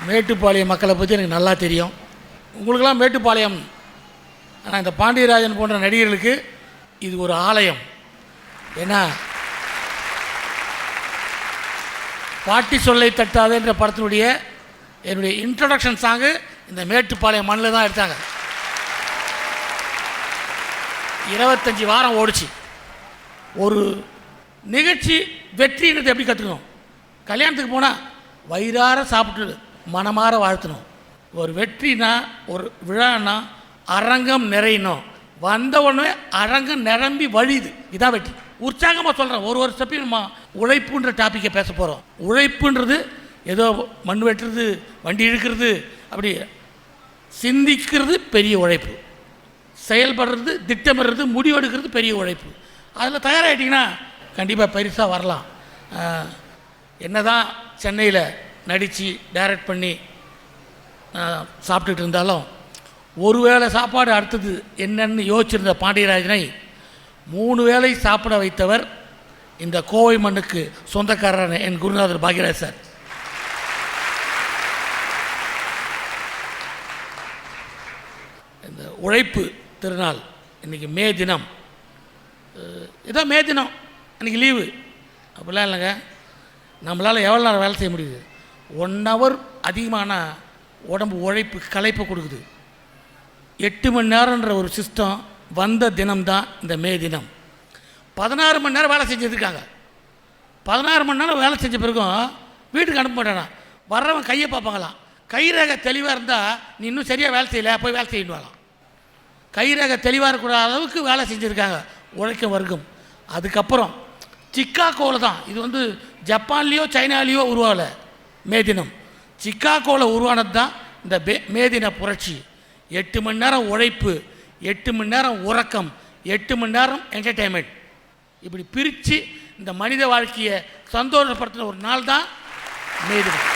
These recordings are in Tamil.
மேட்டுப்பாளையம் மக்களை பற்றி எனக்கு நல்லா தெரியும். உங்களுக்கெல்லாம் மேட்டுப்பாளையம், ஆனால் இந்த பாண்டியராஜன் போன்ற நடிகர்களுக்கு இது ஒரு ஆலயம். ஏன்னா பாட்டி சொல்லை தட்டாதேன்ற படத்தினுடைய என்னுடைய இன்ட்ரடக்ஷன் சாங்கு இந்த மேட்டுப்பாளையம் மண்ணில் தான் எடுத்தாங்க. 25 வாரம் ஓடிச்சு. ஒரு நிகழ்ச்சி வெற்றின்றது எப்படி கற்றுக்கணும்? கல்யாணத்துக்கு போனால் வயிறார சாப்பிட்டு மனமாற வாழ்த்தணும். ஒரு வெற்றினா, ஒரு விழானா அரங்கம் நிறையணும். வந்த உடனே அரங்கம் நிரம்பி வழியுது, இதான் வெற்றி. உற்சாகமாக சொல்கிறேன். ஒரு ஸ்டெப்பையும் நம்ம உழைப்புன்ற டாப்பிக்கை பேச போகிறோம். உழைப்புன்றது ஏதோ மண் வெட்டுறது, வண்டி இழுக்கிறது, அப்படி சிந்திக்கிறது பெரிய உழைப்பு. செயல்படுறது, திட்டமிடுறது, முடிவெடுக்கிறது பெரிய உழைப்பு. அதில் தயாராகிட்டிங்கன்னா கண்டிப்பாக பெருசாக வரலாம். என்ன தான் சென்னையில் நடித்து டைரக்ட் பண்ணி சாப்பிட்டுட்டு இருந்தாலும் ஒரு வேளை சாப்பாடு அடுத்தது என்னன்னு யோசிச்சிருந்த பாண்டியராஜனை 3 வேளை சாப்பிட வைத்தவர் இந்த கோவை மண்ணுக்கு சொந்தக்காரரான என் குருநாதர் பாக்யராஜ் சார். இந்த உழைப்பு திருநாள் இன்றைக்கி மே தினம். இதான் மே தினம், அன்றைக்கி லீவு. அப்படிலாம் இல்லைங்க. நம்மளால் எவ்வளோ நேரம் வேலை செய்ய முடியுது? 1 ஹவர் அதிகமான உடம்பு உழைப்பு களைப்பை கொடுக்குது. 8 மணி நேரன்ற ஒரு சிஸ்டம் வந்த தினம்தான் இந்த மே தினம். 16 மணி நேரம் வேலை செஞ்சுருக்காங்க. 16 மணி நேரம் வேலை செஞ்ச பிறகும் வீட்டுக்கு அனுப்ப மாட்டானா. வர்றவன் கையை பார்ப்பாங்களாம். கைரேகை தெளிவாக இருந்தால் நீ இன்னும் சரியாக வேலை செய்யலை, போய் வேலை செய்யணுவாங்களாம். கைரேகை தெளிவாக இருக்கக்கூடாத அளவுக்கு வேலை செஞ்சுருக்காங்க உழைக்கும் வர்க்கம். அதுக்கப்புறம் சிக்காகோவில் தான், இது ஜப்பான்லேயோ சைனாலேயோ உருவாகலை மே தினம். சிக்காகோவில் உருவானது தான் இந்த மே தின புரட்சி. 8 மணி நேரம் உழைப்பு, 8 மணி நேரம் உறக்கம், 8 மணி நேரம் என்டர்டெயின்மெண்ட், இப்படி பிரித்து இந்த மனித வாழ்க்கையை சந்தோஷப்படுத்தின ஒரு நாள் தான் மே தினம்.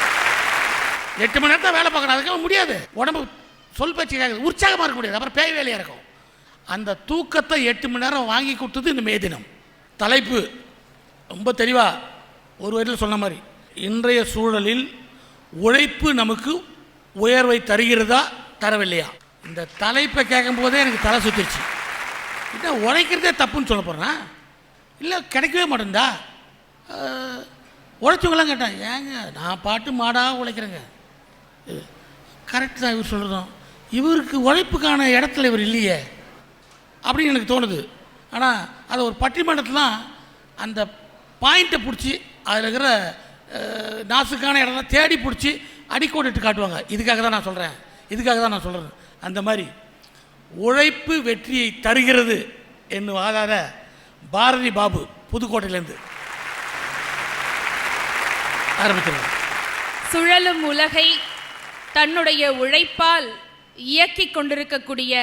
8 மணி நேரத்தை வேலை பார்க்கணும், அதுக்காக முடியாது. உடம்பு சொல் பேச்சு உற்சாகமாக இருக்க முடியாது, அப்புறம் பேய் வேலையாக இருக்கும். அந்த தூக்கத்தை 8 மணி நேரம் வாங்கி கொடுத்தது இந்த மே தினம். தலைப்பு ரொம்ப தெளிவாக ஒரு வரியில் சொன்ன மாதிரி, இன்றைய சூழலில் உழைப்பு நமக்கு உயர்வை தருகிறதா தரவில்லையா? இந்த தலைப்பை கேட்கும் போதே எனக்கு தலை சுற்றிடுச்சு. இல்லை உழைக்கிறதே தப்புன்னு சொல்ல போகிறேன்னா, இல்லை கிடைக்கவே மாட்டேன்டா. உழைச்சவங்களாம் கேட்டேன், ஏங்க நான் பாட்டு மாடாக உழைக்கிறேங்க. கரெக்டு தான் இவர் சொல்கிறதும். இவருக்கு உழைப்புக்கான இடத்துல இவர் இல்லையே அப்படின்னு எனக்கு தோணுது. ஆனால் அதை ஒரு பட்டிமன்றத்தில் அந்த பாயிண்ட்டை பிடிச்சி அதில் இருக்கிற நாசுக்கான இடம்லாம் தேடி பிடிச்சி அடிக்கோடிட்டு காட்டுவாங்க. இதுக்காக தான் நான் சொல்கிறேன். அந்த மாதிரி உழைப்பு வெற்றியை தருகிறது என்னும் ஆதார பாரதி பாபு புதுக்கோட்டையிலேருந்து ஆரம்பிச்சிருக்கேன். சுழலும் உலகை தன்னுடைய உழைப்பால் இயக்கி கொண்டிருக்கக்கூடிய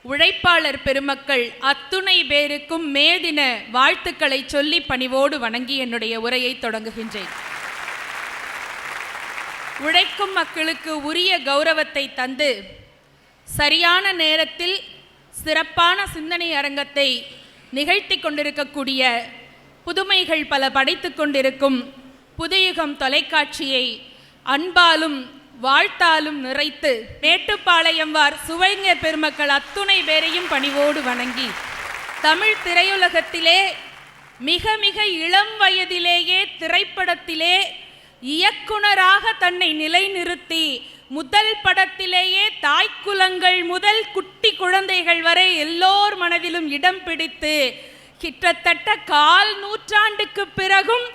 உழைப்பாளர் பெருமக்கள் அத்துணை பேருக்கும் மே தின வாழ்த்துக்களை சொல்லி பணிவோடு வணங்கி என்னுடைய உரையை தொடங்குகின்றேன். உழைக்கும் மக்களுக்கு உரிய கௌரவத்தை தந்து சரியான நேரத்தில் சிறப்பான சிந்தனை அரங்கத்தை நிகழ்த்தி கொண்டிருக்கக்கூடிய புதுமைகள் பல படைத்து கொண்டிருக்கும் புதுயுகம் தொலைக்காட்சியை அன்பாலும் வாழ்த்தாலும் நிறைத்து மேட்டுப்பாளையம் வார் சுவைஞர் பெருமக்கள் அத்துணை பேரையும் பணிவோடு வணங்கி, தமிழ் திரையுலகத்திலே மிக மிக இளம் வயதிலேயே திரைப்படத்திலே இயக்குனராக தன்னை நிலைநிறுத்தி முதல் படத்திலேயே தாய்க்குலங்கள் முதல் குட்டி குழந்தைகள் வரை எல்லோர் மனதிலும் இடம் பிடித்து கிட்டத்தட்ட 1/4 நூற்றாண்டுக்கு பிறகும்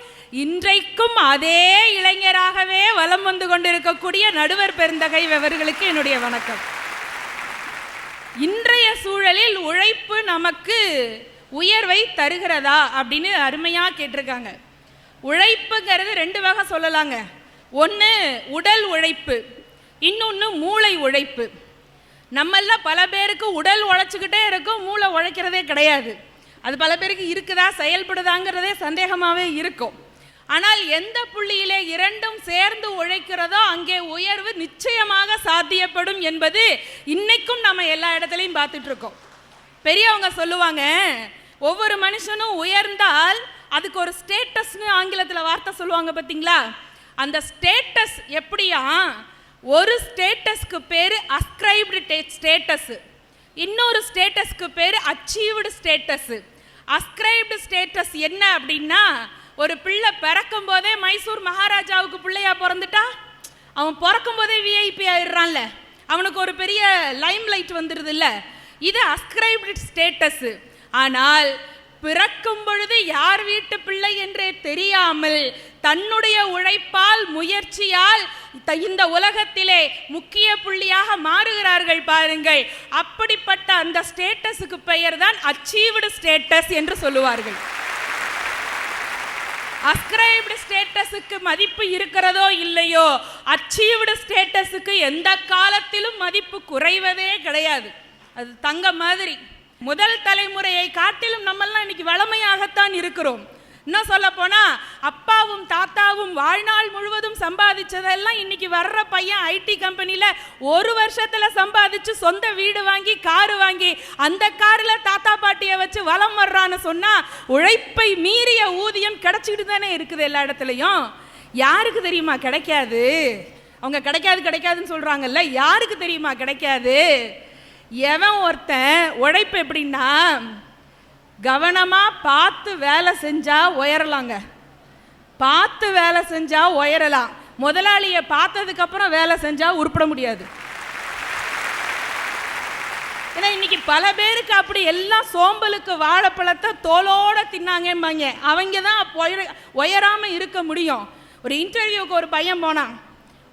இன்றைக்கும் அதே இளைஞராகவே வலம் வந்து கொண்டிருக்கக்கூடிய நடுவர் பெருந்தகை அவர்களுக்கு என்னுடைய வணக்கம். இன்றைய சூழலில் உழைப்பு நமக்கு உயர்வை தருகிறதா அப்படின்னு அருமையாக கேட்டிருக்காங்க. உழைப்புங்கிறது 2 வகை சொல்லலாங்க. ஒன்று உடல் உழைப்பு, இன்னொன்று மூளை உழைப்பு. நம்மெல்லாம் பல பேருக்கு உடல் உழைச்சிக்கிட்டே இருக்கும், மூளை உழைக்கிறதே கிடையாது. அது பல பேருக்கு இருக்குதா செயல்படுதாங்கிறதே சந்தேகமாகவே இருக்கும். ஆனால் எந்த புள்ளியிலே 2ம் சேர்ந்து உழைக்கிறதோ அங்கே உயர்வு நிச்சயமாக சாத்தியப்படும் என்பது இன்னைக்கும் நம்ம எல்லா இடத்துலையும் பார்த்துட்டு இருக்கோம். பெரியவங்க சொல்லுவாங்க, ஒவ்வொரு மனுஷனும் உயர்ந்தால் அதுக்கு ஒரு ஸ்டேட்டஸ்னு ஆங்கிலத்தில் வார்த்தை சொல்லுவாங்க பார்த்தீங்களா? அந்த ஸ்டேட்டஸ் எப்படியா ஒரு ஸ்டேட்டஸ்க்கு பேர் அஸ்கிரைப்டு ஸ்டேட்டஸ், இன்னொரு ஸ்டேட்டஸ்க்கு பேர் அச்சீவ்டு ஸ்டேட்டஸ். அஸ்கிரைப்டு ஸ்டேட்டஸ் என்ன அப்படின்னா, ஒரு பிள்ளை பிறக்கும் போதே மைசூர் மகாராஜாவுக்கு பிள்ளையா பிறந்துட்டா அவன் பிறக்கும் போதே விஐபி ஆயிடுறான்ல, அவனுக்கு ஒரு பெரிய லைம் லைட் வந்துடுது இல்லை, இது அஸ்கிரைப்டு ஸ்டேட்டஸ். ஆனால் பிறக்கும் பொழுது யார் வீட்டு பிள்ளை என்றே தெரியாமல் தன்னுடைய உழைப்பால் முயற்சியால் இந்த உலகத்திலே முக்கிய புள்ளியாக மாறுகிறார்கள் பாருங்கள். அப்படிப்பட்ட அந்த ஸ்டேட்டஸுக்கு பெயர் தான் அச்சீவ்டு ஸ்டேட்டஸ் என்று சொல்லுவார்கள். அஸ்கிரைப்டு ஸ்டேட்டஸுக்கு மதிப்பு இருக்கிறதோ இல்லையோ, அச்சீவ்டு ஸ்டேட்டஸுக்கு எந்த காலத்திலும் மதிப்பு குறைவதே கிடையாது. அது தங்க மாதிரி. முதல் தலைமுறையை காட்டிலும் நம்மெல்லாம் இன்னைக்கு வளமையாகத்தான் இருக்கிறோம். இன்னும் சொல்ல போனா அப்பாவும் தாத்தாவும் வாழ்நாள் முழுவதும் சம்பாதிச்சதெல்லாம் இன்னைக்கு வர்ற பையன் ஐடி கம்பெனியில ஒரு வருஷத்துல சம்பாதிச்சு சொந்த வீடு வாங்கி காரு வாங்கி அந்த கார்ல தாத்தா பாட்டியை வச்சு வலம் வர்றான்னு சொன்னா உழைப்பை மீறிய ஊதியம் கிடைச்சிக்கிட்டு தானே இருக்குது எல்லா இடத்துலையும். யாருக்கு தெரியுமா கிடைக்காது? அவங்க கிடைக்காதுன்னு சொல்றாங்கல்ல, யாருக்கு தெரியுமா கிடைக்காது? எவன் ஒருத்தன் உழைப்பு எப்படின்னா கவனமாக பார்த்து வேலை செஞ்சால் உயரலாங்க, பார்த்து வேலை செஞ்சால் உயரலாம். முதலாளியை பார்த்ததுக்கப்புறம் வேலை செஞ்சால் உருப்பட முடியாது. ஏன்னா இன்னைக்கு பல பேருக்கு அப்படி எல்லாம் சோம்பலுக்கு வாழைப்பழத்தை தோலோடு தின்னாங்கம்பாங்க, அவங்க தான் உயராமல் இருக்க முடியும். ஒரு இன்டர்வியூக்கு ஒரு பையன் போனான்.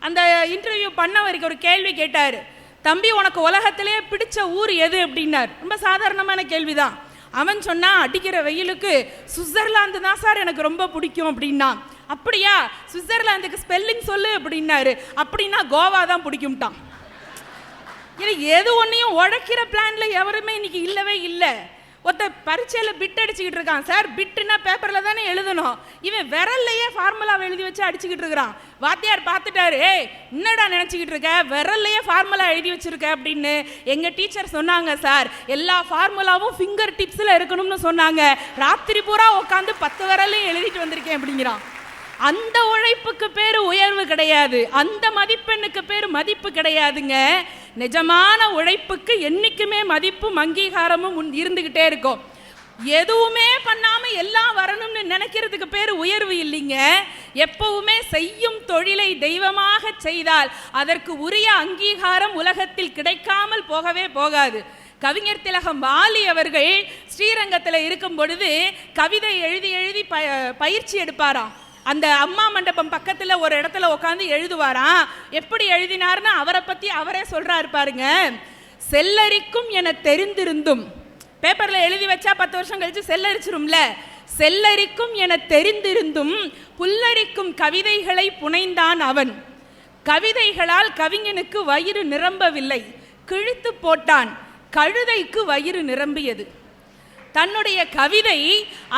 அந்த இன்டர்வியூ பண்ணவருக்கு ஒரு கேள்வி கேட்டார், தம்பி உனக்கு உலகத்திலே பிடிச்ச ஊர் எது அப்படின்னார். ரொம்ப சாதாரணமான கேள்விதான். அவன் சொன்னா, அடிக்கிற வெயிலுக்கு சுவிட்சர்லாந்து தான் சார் எனக்கு ரொம்ப பிடிக்கும் அப்படின்னா. அப்படியா, சுவிட்சர்லாந்துக்கு ஸ்பெல்லிங் சொல்லு அப்படின்னாரு. அப்படின்னா கோவா தான் பிடிக்கும்ட்டான். எது ஒன்றையும் உழைக்கிற பிளான்ல எவருமே இன்னைக்கு இல்லவே இல்லை. ஒருத்த பரீட்சையில் பிட் அடிச்சுக்கிட்டு இருக்கான். சார் பிட்டுன்னா பேப்பரில் தானே எழுதணும், இவன் விரல்லையே ஃபார்முலாவை எழுதி வச்சு அடிச்சுக்கிட்டு இருக்கிறான். வாத்தியார் பார்த்துட்டாரு, என்னடா நினச்சிக்கிட்டு இருக்க, விரல்லையே ஃபார்முலா எழுதி வச்சிருக்க அப்படின்னு. எங்கள் டீச்சர் சொன்னாங்க சார், எல்லா ஃபார்முலாவும் ஃபிங்கர் டிப்ஸில் இருக்கணும்னு சொன்னாங்க. ராத்திரி பூரா உட்காந்து 10 விரலையும் எழுதிட்டு வந்திருக்கேன் அப்படிங்கிறான். அந்த உழைப்புக்கு பேர் உயர்வு கிடையாது, அந்த மதிப்பெண்ணுக்கு பேர் மதிப்பு கிடையாதுங்க. நிஜமான உழைப்புக்கு என்னைக்குமே மதிப்பும் அங்கீகாரமும் இருந்துகிட்டே இருக்கும். எதுவுமே பண்ணாம எல்லாம் வரணும்னு நினைக்கிறதுக்கு பேர் உயர்வு இல்லைங்க. எப்பவுமே செய்யும் தொழிலை தெய்வமாக செய்தால் அதற்கு உரிய அங்கீகாரம் உலகத்தில் கிடைக்காமல் போகவே போகாது. கவிஞர் திலகம் வாலி அவர்கள் ஸ்ரீரங்கத்தில் இருக்கும் பொழுது கவிதை எழுதி எழுதி பயிற்சி எடுப்பாராம். அந்த அம்மா மண்டபம் பக்கத்தில் ஒரு இடத்துல உட்காந்து எழுதுவாராம். எப்படி எழுதினார்னா அவரை பற்றி அவரே சொல்கிறாரு பாருங்க. செல்லரிக்கும் என தெரிந்திருந்தும், பேப்பரில் எழுதி வச்சா 10 வருஷம் கழிச்சு செல்லரிச்சிரும்ல, செல்லரிக்கும் என தெரிந்திருந்தும் புல்லரிக்கும் கவிதைகளை புனைந்தான் அவன். கவிதைகளால் கவிஞனுக்கு வயிறு நிரம்பவில்லை, கிழித்து போட்டான். கழுதைக்கு வயிறு நிரம்பியது. தன்னுடைய கவிதை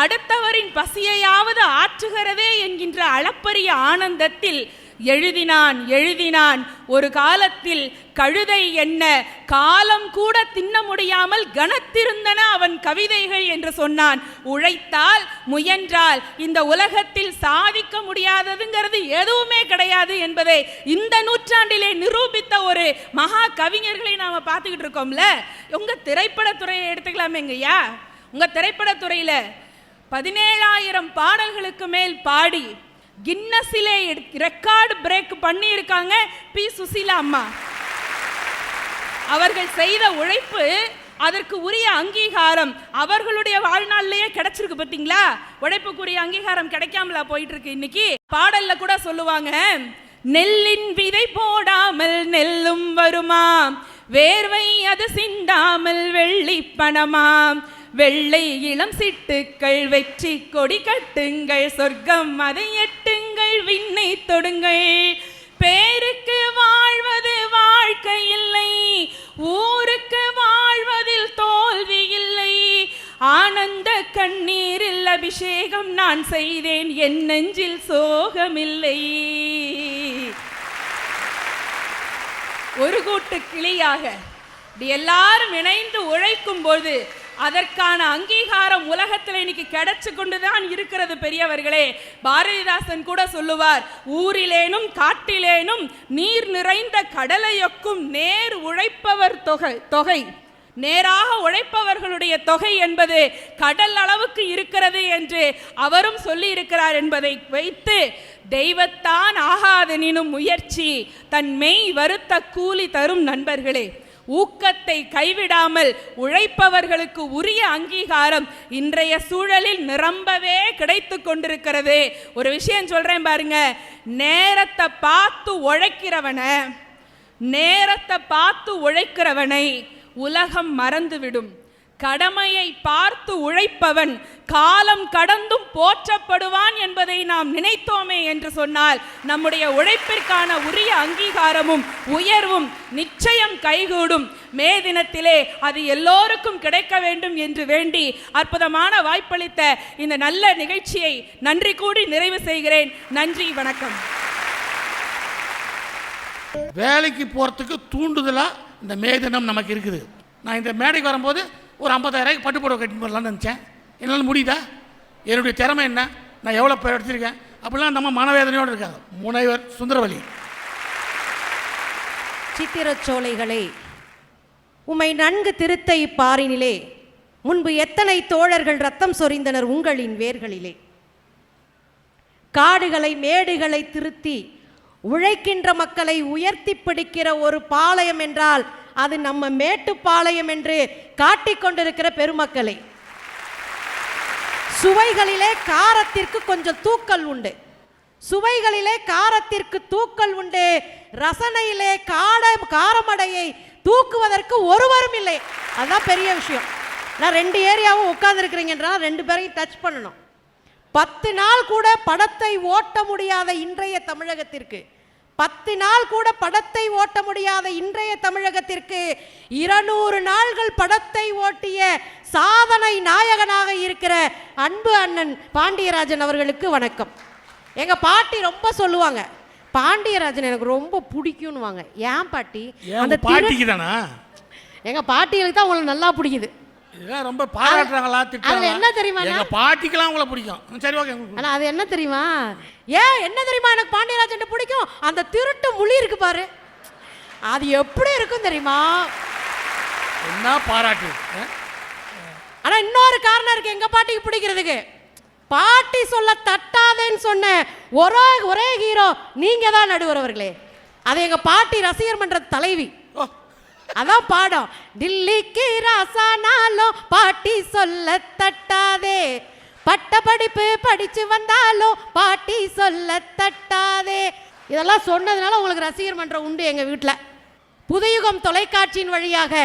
அடுத்தவரின் பசியையாவது ஆற்றுகிறதே என்கின்ற அளப்பரிய ஆனந்தத்தில் எழுதினான். ஒரு காலத்தில் கழுதை என்ன காலம் கூட தின்ன முடியாமல் கனத்திருந்தன அவன் கவிதைகள் என்று சொன்னான். உழைத்தால் முயன்றால் இந்த உலகத்தில் சாதிக்க முடியாததுங்கிறது எதுவுமே கிடையாது என்பதை இந்த நூற்றாண்டிலே நிரூபித்த ஒரு மகா கவிஞர்களை நாம பார்த்துக்கிட்டு இருக்கோம்ல. உங்க திரைப்படத்துறையை எடுத்துக்கலாமேங்கய்யா. உங்க திரைப்படத்துறையில 17,000 பாடல்களுக்கு மேல் பாடி கின்னஸிலே ரெக்கார்டு பிரேக் பண்ணி இருக்காங்க பி. சுசீலா அம்மா. அவர்கள் செய்த உழைப்பு, அதற்கு உரிய அங்கீகாரம் அவர்களுடைய வாழ்நாளிலேயே கிடைச்சிருக்கு. பார்த்தீங்களா, உழைப்புக்குரிய அங்கீகாரம் கிடைக்காமலா போயிட்டு இருக்கு. இன்னைக்கு பாடல்ல கூட சொல்லுவாங்க, நெல்லின் விதை போடாமல் நெல்லும் வருமாம், வேர்வை அது சிந்தாமல் வெள்ளி பணமாம், வெள்ளை இளம் சிட்டுக்கள் வெற்றி கொடி கட்டுங்கள், சொர்க்கம் அதை எட்டுங்கள், விண்ணை தொடுங்கள், பேருக்கு வாழ்வது வாழ்க்கை இல்லை, ஊருக்கு வாழ்வதில் தோல்வி இல்லை, ஆனந்த கண்ணீரில் அபிஷேகம் நான் செய்தேன், என் நெஞ்சில் சோகமில்லை. ஒரு கூட்டு கிளியாக எல்லாரும் இணைந்து உழைக்கும் போது அதற்கான அங்கீகாரம் உலகத்தில் இன்னைக்கு கிடைச்சு கொண்டுதான் இருக்கிறது பெரியவர்களே. பாரதிதாசன் கூட சொல்லுவார், ஊரிலேனும் காட்டிலேனும் நீர் நிறைந்த கடலையொக்கும் நேர் உழைப்பவர் தொகை நேராக உழைப்பவர்களுடைய தொகை என்பது கடல் அளவுக்கு இருக்கிறது என்று அவரும் சொல்லி இருக்கிறார் என்பதை வைத்து, தெய்வத்தான் ஆகாதெனினும் முயற்சி தன் மெய் வருத்த கூலி தரும் நண்பர்களே. ஊக்கத்தை கைவிடாமல் உழைப்பவர்களுக்கு உரிய அங்கீகாரம் இன்றைய சூழலில் நிரம்பவே கிடைத்து கொண்டிருக்கிறது. ஒரு விஷயம் சொல்றேன் பாருங்க, நேரத்தை பார்த்து உழைக்கிறவனை உலகம் மறந்துவிடும். கடமையை பார்த்து உழைப்பவன் காலம் கடந்தும் போற்றப்படுவான் என்பதை நாம் நினைத்தோமே என்று சொன்னால், நம்முடைய உழைப்பிற்கான உரிய அங்கீகாரமும் உயர்வும் நிச்சயம் கைகூடும். மே தினத்திலே அது எல்லோருக்கும் கிடைக்க வேண்டும் என்று வேண்டி அற்புதமான வாய்ப்பளித்த இந்த நல்ல நிகழ்ச்சியை நன்றி கூடி நிறைவு செய்கிறேன். நன்றி, வணக்கம். வேலைக்கு போகிறதுக்கு தூண்டுதலாக இந்த மே தினம் நமக்கு இருக்குது. நான் இந்த மேடைக்கு வரும்போது ஒரு 50,000 பட்டு புடவை கட்டி போடலான்னு நினச்சேன். என்னால் முடியுதா? என்னுடைய திறமை என்ன? நான் எவ்வளோ பேர் எடுத்திருக்கேன்? அப்படிலாம் நம்ம மனவேதனையோடு இருக்காங்க. முனைவர் சுந்தரவலி. சித்திரச்சோலைகளே, உம்மை நன்கு திருத்த இப்பாரினிலே முன்பு எத்தனை தோழர்கள் ரத்தம் சொரிந்தனர் உங்களின் வேர்களிலே. காடுகளை மேடுகளை திருத்தி உழைக்கின்ற மக்களை உயர்த்தி பிடிக்கிற ஒரு பாளையம் என்றால் அது நம்ம மேட்டுப்பாளையம் என்று காட்டிக்கொண்டிருக்கிற பெருமக்களை. சுவைகளிலே காரத்திற்கு கொஞ்சம் தூக்கல் உண்டு, ரசனையிலே காரமடையை தூக்குவதற்கு ஒருவரும் இல்லை. அதுதான் பெரிய விஷயம். நான் 2 ஏரியாவும் உட்கார்ந்துருக்கிறீங்கன்றா 2 பேரையும் டச் பண்ணணும். 10 நாள் கூட படத்தை ஓட்ட முடியாத இன்றைய தமிழகத்திற்கு 200 நாள்கள் படத்தை ஓட்டிய சாதனை நாயகனாக இருக்கிற அன்பு அண்ணன் பாண்டியராஜன் அவர்களுக்கு வணக்கம். எங்க பாட்டி ரொம்ப சொல்லுவாங்க, பாண்டியராஜன் எனக்கு ரொம்ப பிடிக்கும்னுவாங்க. ஏன் பாட்டி? அந்த பாட்டிக்கு தானா? எங்க பாட்டிகளுக்கு தான் உங்களுக்கு நல்லா பிடிக்குது. இதெல்லாம் ரொம்ப பாராட்டுறாங்களா? அதுல என்ன தெரியுமா, எங்க பாட்டிக்கெல்லாம் உங்களை பிடிக்கும். சரி, ஓகே. ஆனா அது என்ன தெரியுமா, என்ன தெரியுமா எனக்கு பாண்டியராஜன் பிடிக்கும்? அந்த திருட்டு முழி இருக்கு பாரு, அது எப்படி இருக்கும் தெரியுமா? என்ன பாராட்டு. ஆனா இன்னொரு காரணம் இருக்கு எங்க பாட்டிக்கு பிடிக்கிறதுக்கு. பாட்டி சொல்ல தட்டாதேன்னு சொன்ன ஒரே ஹீரோ நீங்க தான், நடுவர் அவர்களே. அது எங்க பாட்டி ரசிகர் மன்ற தலைவி. அதான் பாடம். டில்லிக்கு ராசானாலும் பாட்டி சொல்ல தட்டாதே, பட்ட படிப்பு படிச்சு வந்தாலும் பாட்டி சொல்ல தட்டாதே. இதெல்லாம் சொன்னதுனால உங்களுக்கு ரசிகர் மன்றம் உண்டு எங்க வீட்டில். புதுயுகம் தொலைக்காட்சியின் வழியாக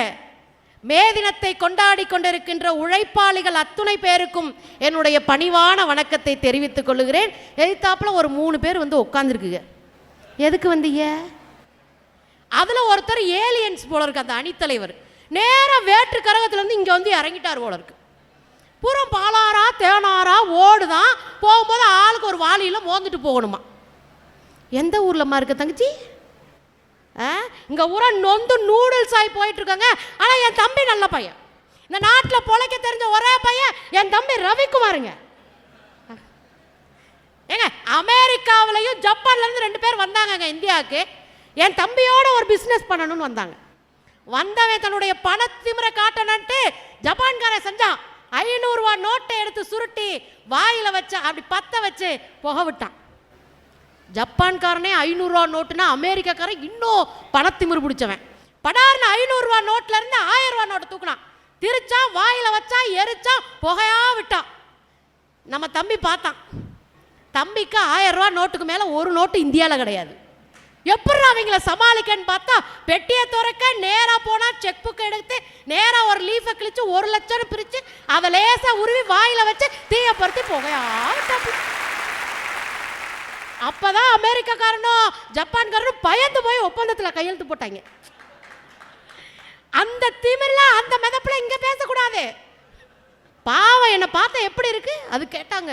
மே தினத்தை கொண்டாடி கொண்டிருக்கின்ற உழைப்பாளிகள் அத்துணை பேருக்கும் என்னுடைய பணிவான வணக்கத்தை தெரிவித்துக் கொள்ளுகிறேன். எதிர்த்தாப்புல ஒரு 3 பேர் வந்து உட்காந்துருக்குங்க. எதுக்கு வந்தீங்க? அதில் ஒருத்தர் ஏலியன்ஸ் போல இருக்கு. அந்த அணித்தலைவர் நேராக வேற்று கரகத்துலேருந்து இங்கே வந்து இறங்கிட்டார் போல இருக்கு. புறம் பாலாரா தேனாரா ஓடுதான். போகும்போது ஆளுக்கு ஒரு வாளியில் மோந்துட்டு போகணுமா. எந்த ஊர்லம்மா இருக்க தங்கச்சி? இங்கே ஊரா நொந்து நூடுல்ஸ் ஆகி போயிட்டு இருக்காங்க. ஆனால் என் தம்பி நல்ல பையன், இந்த நாட்டில் பொழைக்க தெரிஞ்ச ஒரே பையன் என் தம்பி ரவிக்குமாருங்க. ஏங்க, அமெரிக்காவிலையும் ஜப்பான்லேருந்து 2 பேர் வந்தாங்க இந்தியாவுக்கு. என் தம்பியோட ஒரு பிஸ்னஸ் பண்ணணும்னு வந்தாங்க. வந்தவன் தன்னுடைய பணத்திமிர காட்டணுன்ட்டு ஜப்பான்காரன் செஞ்சான். 500 ரூபா நோட்டை எடுத்து சுருட்டி வாயில் வச்ச அப்படி பற்ற வச்சு புகை விட்டான். ஜப்பான்காரனே 500 ரூபா நோட்டுனா அமெரிக்காக்காரன் இன்னும் பணத்திமிரு பிடிச்சவன். படார்னு 500 ரூபா நோட்டில் இருந்து 1000 ரூபா நோட்டை தூக்குனான். திரிச்சான், வாயில் வச்சான், எரிச்சான், புகையா விட்டான். நம்ம தம்பி பார்த்தான். தம்பிக்கு 1000 ரூபா நோட்டுக்கு மேலே ஒரு நோட்டு இந்தியாவில் கிடையாது. எப்படி அவங்கள சமாளிக்கன்னு பார்த்தா பெட்டியை துறக்க நேராக போனால் செக் புக் எடுத்து நேராக ஒரு லீஃபை கிழிச்சு 1 லட்சம் பிரித்து அதை லேசாக உருவி வாயில் வச்சு தீயப்படுத்தி புகையா. அப்போதான் அமெரிக்காக்காரனும் ஜப்பான்காரனும் பயந்து போய் ஒப்பந்தத்தில் கையெழுத்து போட்டாங்க. அந்த திமிரில் அந்த மிதப்பில் இங்கே பேசக்கூடாது. பாவம் என்னை பார்த்தா எப்படி இருக்கு அது கேட்டாங்க.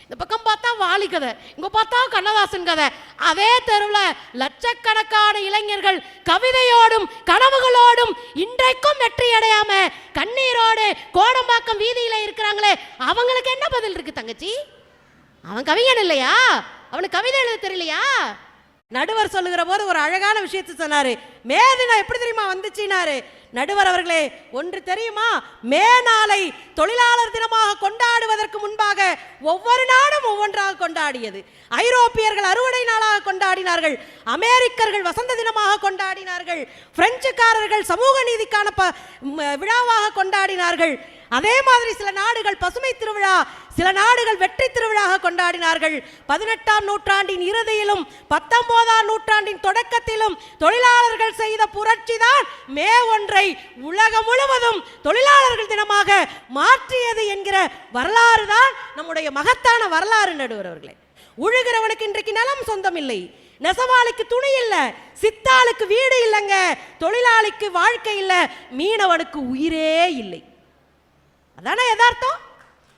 இந்த பக்கம் பார்த்தா வாலி கதை, இங்கே பார்த்தா கண்ணதாசன் கதை. அதே தெருவில் லட்சக்கணக்கான இளைஞர்கள் கவிதையோடும் கனவுகளோடும் இன்றைக்கும் வெற்றி அடையாம கண்ணீரோடு கோடம்பாக்கம் வீதியில் இருக்கிறாங்களே, அவங்களுக்கு என்ன பதில் இருக்கு தங்கச்சி? அவன் கவிஞன் இல்லையா? அவனுக்கு கவிதை எழுத தெரியலையா? நடுவர் சொல்லுகிற போது ஒரு அழகான விஷயத்தை சொன்னாரு. மே தினம் எப்படி தெரியுமா வந்துச்சுனாரு. நடுவர் அவர்களே, ஒன்று தெரியுமா? மே நாளை தொழிலாளர் தினமாக கொண்டாடுவதற்கு முன்பாக ஒவ்வொரு நாடும் ஒவ்வொன்றாக கொண்டாடியது. ஐரோப்பியர்கள் அறுவடை நாளாக கொண்டாடினார்கள், அமெரிக்கர்கள் வசந்த தினமாக கொண்டாடினார்கள், பிரெஞ்சுக்காரர்கள் சமூக நீதிக்கான விழாவாக கொண்டாடினார்கள். அதே மாதிரி சில நாடுகள் பசுமை திருவிழா, சில நாடுகள் வெற்றி திருவிழாக கொண்டாடினார்கள். 18ஆம் நூற்றாண்டின் இறுதியிலும் 19ஆம் நூற்றாண்டின் தொடக்கத்திலும் தொழிலாளர்கள் செய்த புரட்சி தான் மே 1 உலகம் முழுவதும் தொழிலாளர்கள் தினமாக மாற்றியது என்கிற வரலாறு தான் நம்முடைய மகத்தான வரலாறு. நடுவர் அவர்களே, உழுகிறவனுக்கு இன்றைக்கு நிலம் சொந்தம் இல்லை, நெசவாளிக்கு துணி இல்லை, சித்தாளுக்கு வீடு இல்லைங்க, தொழிலாளிக்கு வாழ்க்கை இல்லை, மீனவனுக்கு உயிரே இல்லை. அதானே யதார்த்தம்.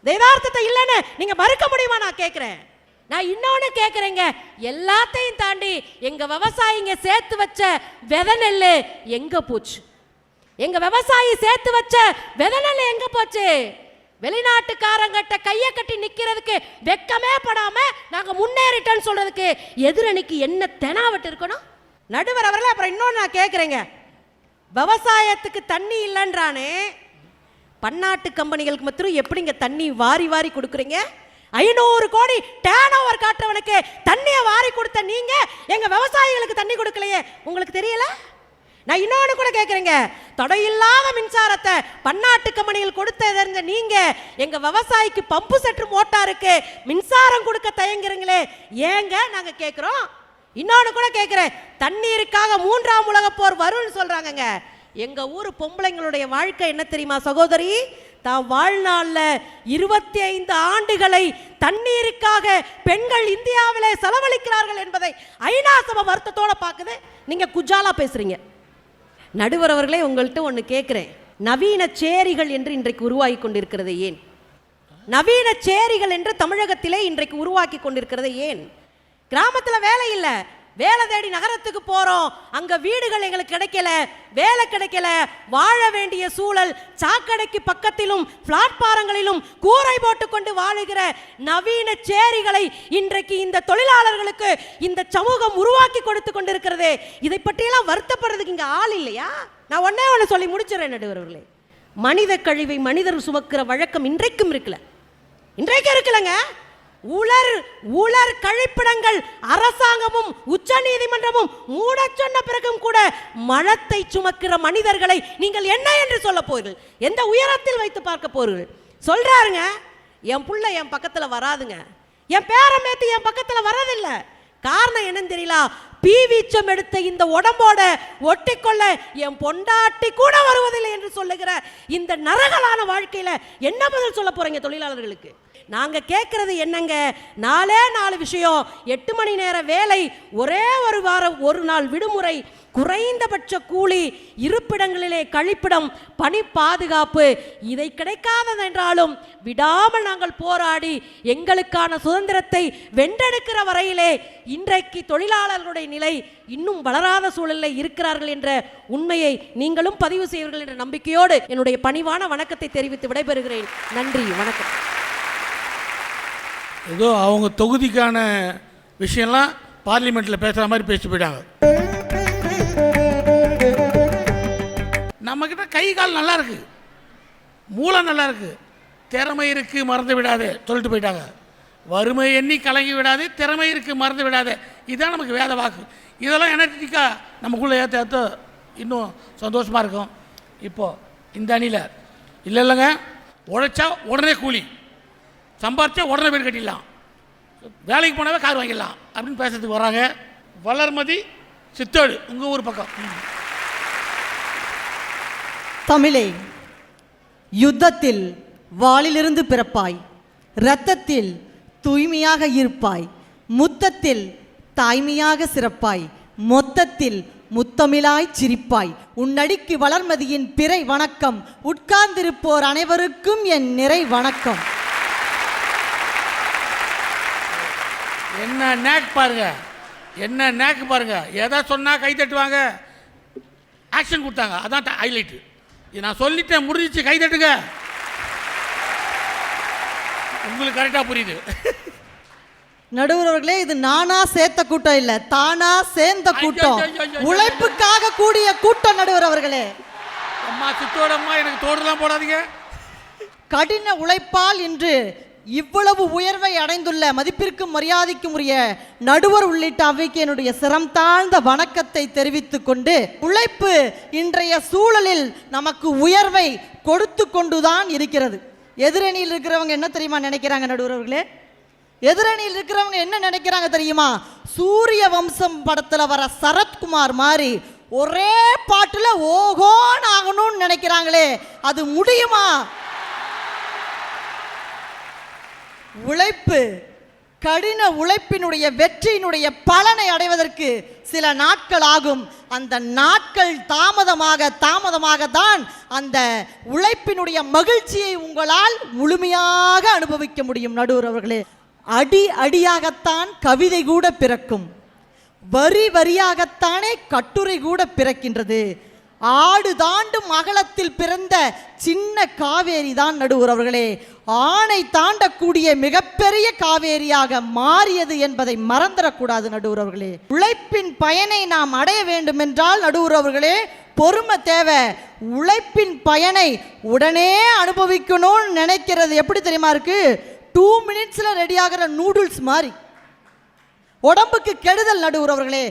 இந்த யதார்த்தத்தை இல்லைன்னு நீங்க மறுக்க முடியுமா? நான் கேட்கிறேன். நான் இன்னொன்னு கேட்கிறேங்க, எல்லாத்தையும் தாண்டி எங்க விவசாயிங்க சேர்த்து வச்ச விதை நெல் எங்க போச்சு? எங்க விவசாயி சேர்த்து வச்ச விதை நெல் எங்க போச்சு? வெளிநாட்டுக்காரங்கிட்ட கையை கட்டி நிக்கிறதுக்கு வெக்கமே படாம நாங்க முன்னேறிட்டோன்னு சொல்றதுக்கு எதிரணிக்கு என்ன தெனாவட்டு இருக்கணும்? நடுவர் அவர்களே, அப்புறம் இன்னொன்னு நான் கேட்கிறேங்க, விவசாயத்துக்கு தண்ணி இல்லைன்றானே, பன்னாட்டு கம்பெனிகளுக்கு மாத்திரம் எப்படிங்க தண்ணி வாரி வாரி கொடுக்குறீங்க? 500 கோடி டேர்ன் ஓவர் காட்டுறவனுக்கு தண்ணியை வாரி கொடுத்த நீங்க எங்க விவசாயிகளுக்கு தண்ணி கொடுக்கலையே, உங்களுக்கு தெரியல? நான் இன்னொன்று கூட கேட்குறேங்க, தடையில்லாத மின்சாரத்தை பன்னாட்டு கம்பெனிகள் கொடுத்த தெரிஞ்ச நீங்க எங்க விவசாயிக்கு பம்பு செட்டு மோட்டாருக்கு மின்சாரம் கொடுக்க தயங்குறீங்களே, ஏங்க நாங்க கேட்குறோம். இன்னொன்று கூட கேட்குறேன், தண்ணீருக்காக 3ஆம் உலகப் போர் வரும்னு சொல்றாங்கங்க. எங்க ஊர் பொம்பளைங்களுடைய வாழ்க்கை என்ன தெரியுமா சகோதரி? தான் வாழ்நாளில் 25 ஆண்டுகளை தண்ணீருக்காக பெண்கள் இந்தியாவிலே செலவழிக்கிறார்கள் என்பதை ஐநா சபை வருத்தத்தோட பார்க்குது. நீங்க குஜாலா பேசுறீங்க. நடுவர் அவர்களே, உங்கள்கிட்ட ஒன்று கேட்குறேன், நவீன சேரிகள் என்று இன்றைக்கு உருவாகி கொண்டிருக்கிறது ஏன்? நவீன சேரிகள் என்று தமிழகத்திலே இன்றைக்கு உருவாக்கி கொண்டிருக்கிறது ஏன்? கிராமத்தில் வேலை இல்லை, வேலை தேடி நகரத்துக்கு போறோம், அங்க வீடுகள் எங்களுக்கு கிடைக்கல, வேலை கிடைக்கல, வாழ வேண்டிய சூழல், சாக்கடைக்கு பக்கத்திலும் பிளாட்பாரங்களிலும் கூரை போட்டுக்கொண்டு வாழுகிற நவீன சேரிகளை இன்றைக்கு இந்த தொழிலாளர்களுக்கு இந்த சமூகம் உருவாக்கி கொடுத்து கொண்டிருக்கிறது. இதை பற்றியெல்லாம் வருத்தப்படுறதுக்கு இங்க ஆள் இல்லையா? நான் ஒன்னே ஒன்று சொல்லி முடிச்சிடறேன் நடுவர்களே, மனித கழிவை மனிதர் சுமக்கிற வழக்கம் இன்றைக்கும் இருக்குல்ல, இன்றைக்கு இருக்குல்லங்க. உலர் கழிப்பிடங்கள் அரசாங்கமும் உச்ச நீதிமன்றமும் மூட சொன்ன பிறகும் கூட மலத்தை சுமக்கிற மனிதர்களை நீங்கள் என்ன என்று சொல்ல போறீர்கள்? எந்த உயரத்தில் வைத்து பார்க்க போறீர்கள்? சொல்றாருங்க, என் புள்ள என் பக்கத்துல வராதுங்க, என் பேரம்பேத்தி என் பக்கத்துல வரதில்லை. காரணம் என்னன்னு தெரியல, பீவீச்சம் எடுத்த இந்த உடம்போட ஒட்டிக்கொள்ள என் பொண்டாட்டி கூட வருவதில்லை என்று சொல்லுகிற இந்த நரகலான வாழ்க்கையில என்ன பதில் சொல்ல போறீங்க தொழிலாளர்களுக்கு? நாங்க கேட்கறது என்னங்க, 4 விஷயம், 8 மணி நேர வேலை, ஒரே ஒரு வாரம் ஒரு நாள் விடுமுறை, குறைந்தபட்ச கூலி, இருப்பிடங்களிலே கழிப்பிடம், பணி பாதுகாப்பு. இதை கிடைக்காததென்றாலும் விடாமல் நாங்கள் போராடி எங்களுக்கான சுதந்திரத்தை வென்றெடுக்கிற வரையிலே இன்றைக்கு தொழிலாளர்களுடைய நிலை இன்னும் வளராத சூழலில் இருக்கிறார்கள் என்ற உண்மையை நீங்களும் பதிவு செய்வீர்கள் என்ற நம்பிக்கையோடு என்னுடைய பணிவான வணக்கத்தை தெரிவித்து விடைபெறுகிறேன். நன்றி, வணக்கம். ஏதோ அவங்க தொகுதிக்கான விஷயம்லாம் பார்லிமெண்ட்டில் பேசுகிற மாதிரி பேசிட்டு போயிட்டாங்க. நம்மக்கிட்ட கை கால் நல்லா இருக்கு, மூளை நல்லா இருக்கு, திறமை இருக்கு மறந்து விடாதே சொல்லிட்டு போயிட்டாங்க. வறுமை எண்ணி கலங்கி விடாது, திறமை இருக்கு மறந்து விடாதே, இதுதான் நமக்கு வேத வாக்கு. இதெல்லாம் எனர்ஜெட்டிக்காக நமக்குள்ளே ஏற்ற இன்னும் சந்தோஷமாக இருக்கும். இப்போது இந்த அணியில் இல்லைங்க, உழைச்சா உடனே கூலி, சம்பாரிச்சா உடனே வீடு கட்டிடலாம், வேலைக்கு போனாவே கார் வாங்கிடலாம் அப்படின்னு பேசுறதுக்கு வராங்க. வளர்மதி சித்தோடு, உங்கள் ஊர் பக்கம். தமிழே, யுத்தத்தில் வாளிலிருந்து பிறப்பாய், இரத்தத்தில் தூய்மையாக இருப்பாய், முத்தத்தில் தாய்மையாக சிறப்பாய், மொத்தத்தில் முத்தமிழாய் சிரிப்பாய். உன்னடிக்கு வளர்மதியின் பிறை வணக்கம், உட்கார்ந்திருப்போர் அனைவருக்கும் என் நிறை வணக்கம். என்ன நேக் பாருங்க, என்ன நேக்கு பாருங்க. எதை சொன்னா கை தட்டுவாங்க, ஆக்ஷன் கொடுத்தாங்க, அதான் ஹைலைட்டு. நான் சொல்லிட்டேன், முடிஞ்சிச்சு, கை தட்டுங்க. உங்களுக்கு கரெக்டாக புரியுது. நடுவர் அவர்களே, இது நானா சேர்த்த கூட்டம் இல்ல, தானா சேர்ந்த கூட்டம், உழைப்புக்காக கூடிய கூட்டம். நடுவர் அவர்களே, அம்மா சித்தோடம்மா, எனக்கு தோடுலாம் போடாதீங்க. கடின உழைப்பால் இன்று இவ்வளவு உயர்வை அடைந்துள்ள மதிப்பிற்கும் மரியாதைக்கும் உரிய நடுவர் உள்ளிட்ட அவைக்கு என்னுடைய சிரம் தாழ்ந்த வணக்கத்தை தெரிவித்துக் கொண்டு, உழைப்பு இன்றைய சூழலில் நமக்கு உயர்வை கொடுத்து கொண்டுதான் இருக்கிறது. எதிரணியில் இருக்கிறவங்க என்ன தெரியுமா நினைக்கிறாங்க நடுவர் அவர்களே? எதிரணியில் இருக்கிறவங்க என்ன நினைக்கிறாங்க தெரியுமா? சூரிய வம்சம் படத்துல வர சரத்குமார் மாதிரி ஒரே பாட்டுல ஓகோன்னு ஆகணும்னு நினைக்கிறாங்களே, அது முடியுமா? உழைப்பு, கடின உழைப்பினுடைய வெற்றியினுடைய பலனை அடைவதற்கு சில நாட்கள் ஆகும். அந்த நாட்கள் தாமதமாக தான் அந்த உழைப்பினுடைய மகிழ்ச்சியை உங்களால் முழுமையாக அனுபவிக்க முடியும். நடுவர் அவர்களே, அடி அடியாகத்தான் கவிதை கூட பிறக்கும், வரி வரியாகத்தானே கட்டுரை கூட பிறக்கின்றது. ஆடு தாண்டும் அகலத்தில் பிறந்த சின்ன காவேரி தான் நடுவர் அவர்களே ஆணை தாண்டக்கூடிய மிகப்பெரிய காவேரியாக மாறியது என்பதை மறந்துடக்கூடாது நடுவர் அவர்களே. உழைப்பின் பயனை நாம் அடைய வேண்டும் என்றால் நடுவர் அவர்களே பொறுமை தேவை. உழைப்பின் பயனை உடனே அனுபவிக்கணும்னு நினைக்கிறது எப்படி தெரியுமா இருக்கு? 2 minutesல ரெடி ஆகிற நூடுல்ஸ் மாதிரி உடம்புக்கு கெடுதல் நடுவர் அவர்களே.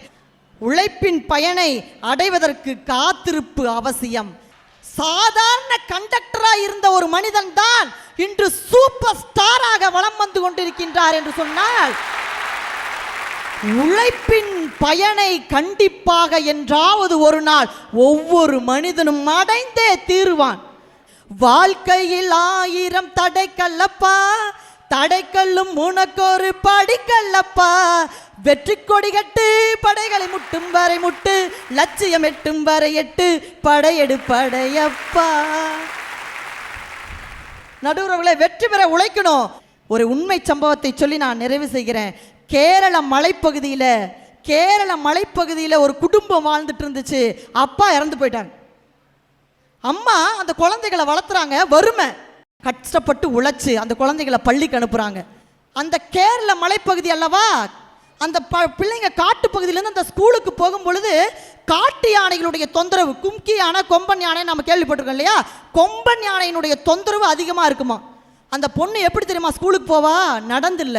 உழைப்பின் பயனை அடைவதற்கு காத்திருப்பு அவசியம். சாதாரண கண்டக்டரா இருந்த ஒரு மனிதன் தான் இன்று சூப்பர் ஸ்டாராக வலம் வந்து கொண்டிருக்கின்றார் என்று சொன்னால், உழைப்பின் பயனை கண்டிப்பாக என்றாவது ஒரு நாள் ஒவ்வொரு மனிதனும் அடைந்தே தீருவான். வாழ்க்கையில் 1000 தடைக்கல்லப்பா, தடைக்கல்லும் உனக்கொரு படிக்கல்லப்பா, வெற்றி கொடி கட்டு படைகளை முட்டும் வரை முட்டு, லட்சியம் எட்டும் வரை எட்டு, படையெடு படையப்பா. நடுவர்களே, வெற்றி பெற உழைக்கணும். ஒரு உண்மை சம்பவத்தை சொல்லி நான் நிறைவு செய்கிறேன். கேரள மலைப்பகுதியில் ஒரு குடும்பம் வாழ்ந்துட்டு இருந்துச்சு. அப்பா இறந்து போயிட்டாங்க. அம்மா அந்த குழந்தைகளை வளர்த்துறாங்க. வறுமை, கஷ்டப்பட்டு உழைச்சு அந்த குழந்தைகளை பள்ளிக்கு அனுப்புறாங்க. அந்த கேரள மலைப்பகுதி அல்லவா, அந்த பிள்ளைங்க காட்டு பகுதியிலேருந்து அந்த ஸ்கூலுக்கு போகும் பொழுது காட்டு யானைகளுடைய தொந்தரவு, கும்கி யானை, கொம்பன் யானை நம்ம கேள்விப்பட்டிருக்கோம் இல்லையா? கொம்பன் யானையினுடைய தொந்தரவு அதிகமாக இருக்குமா. அந்த பொண்ணு எப்படி தெரியுமா ஸ்கூலுக்கு போவா? நடந்தில்ல,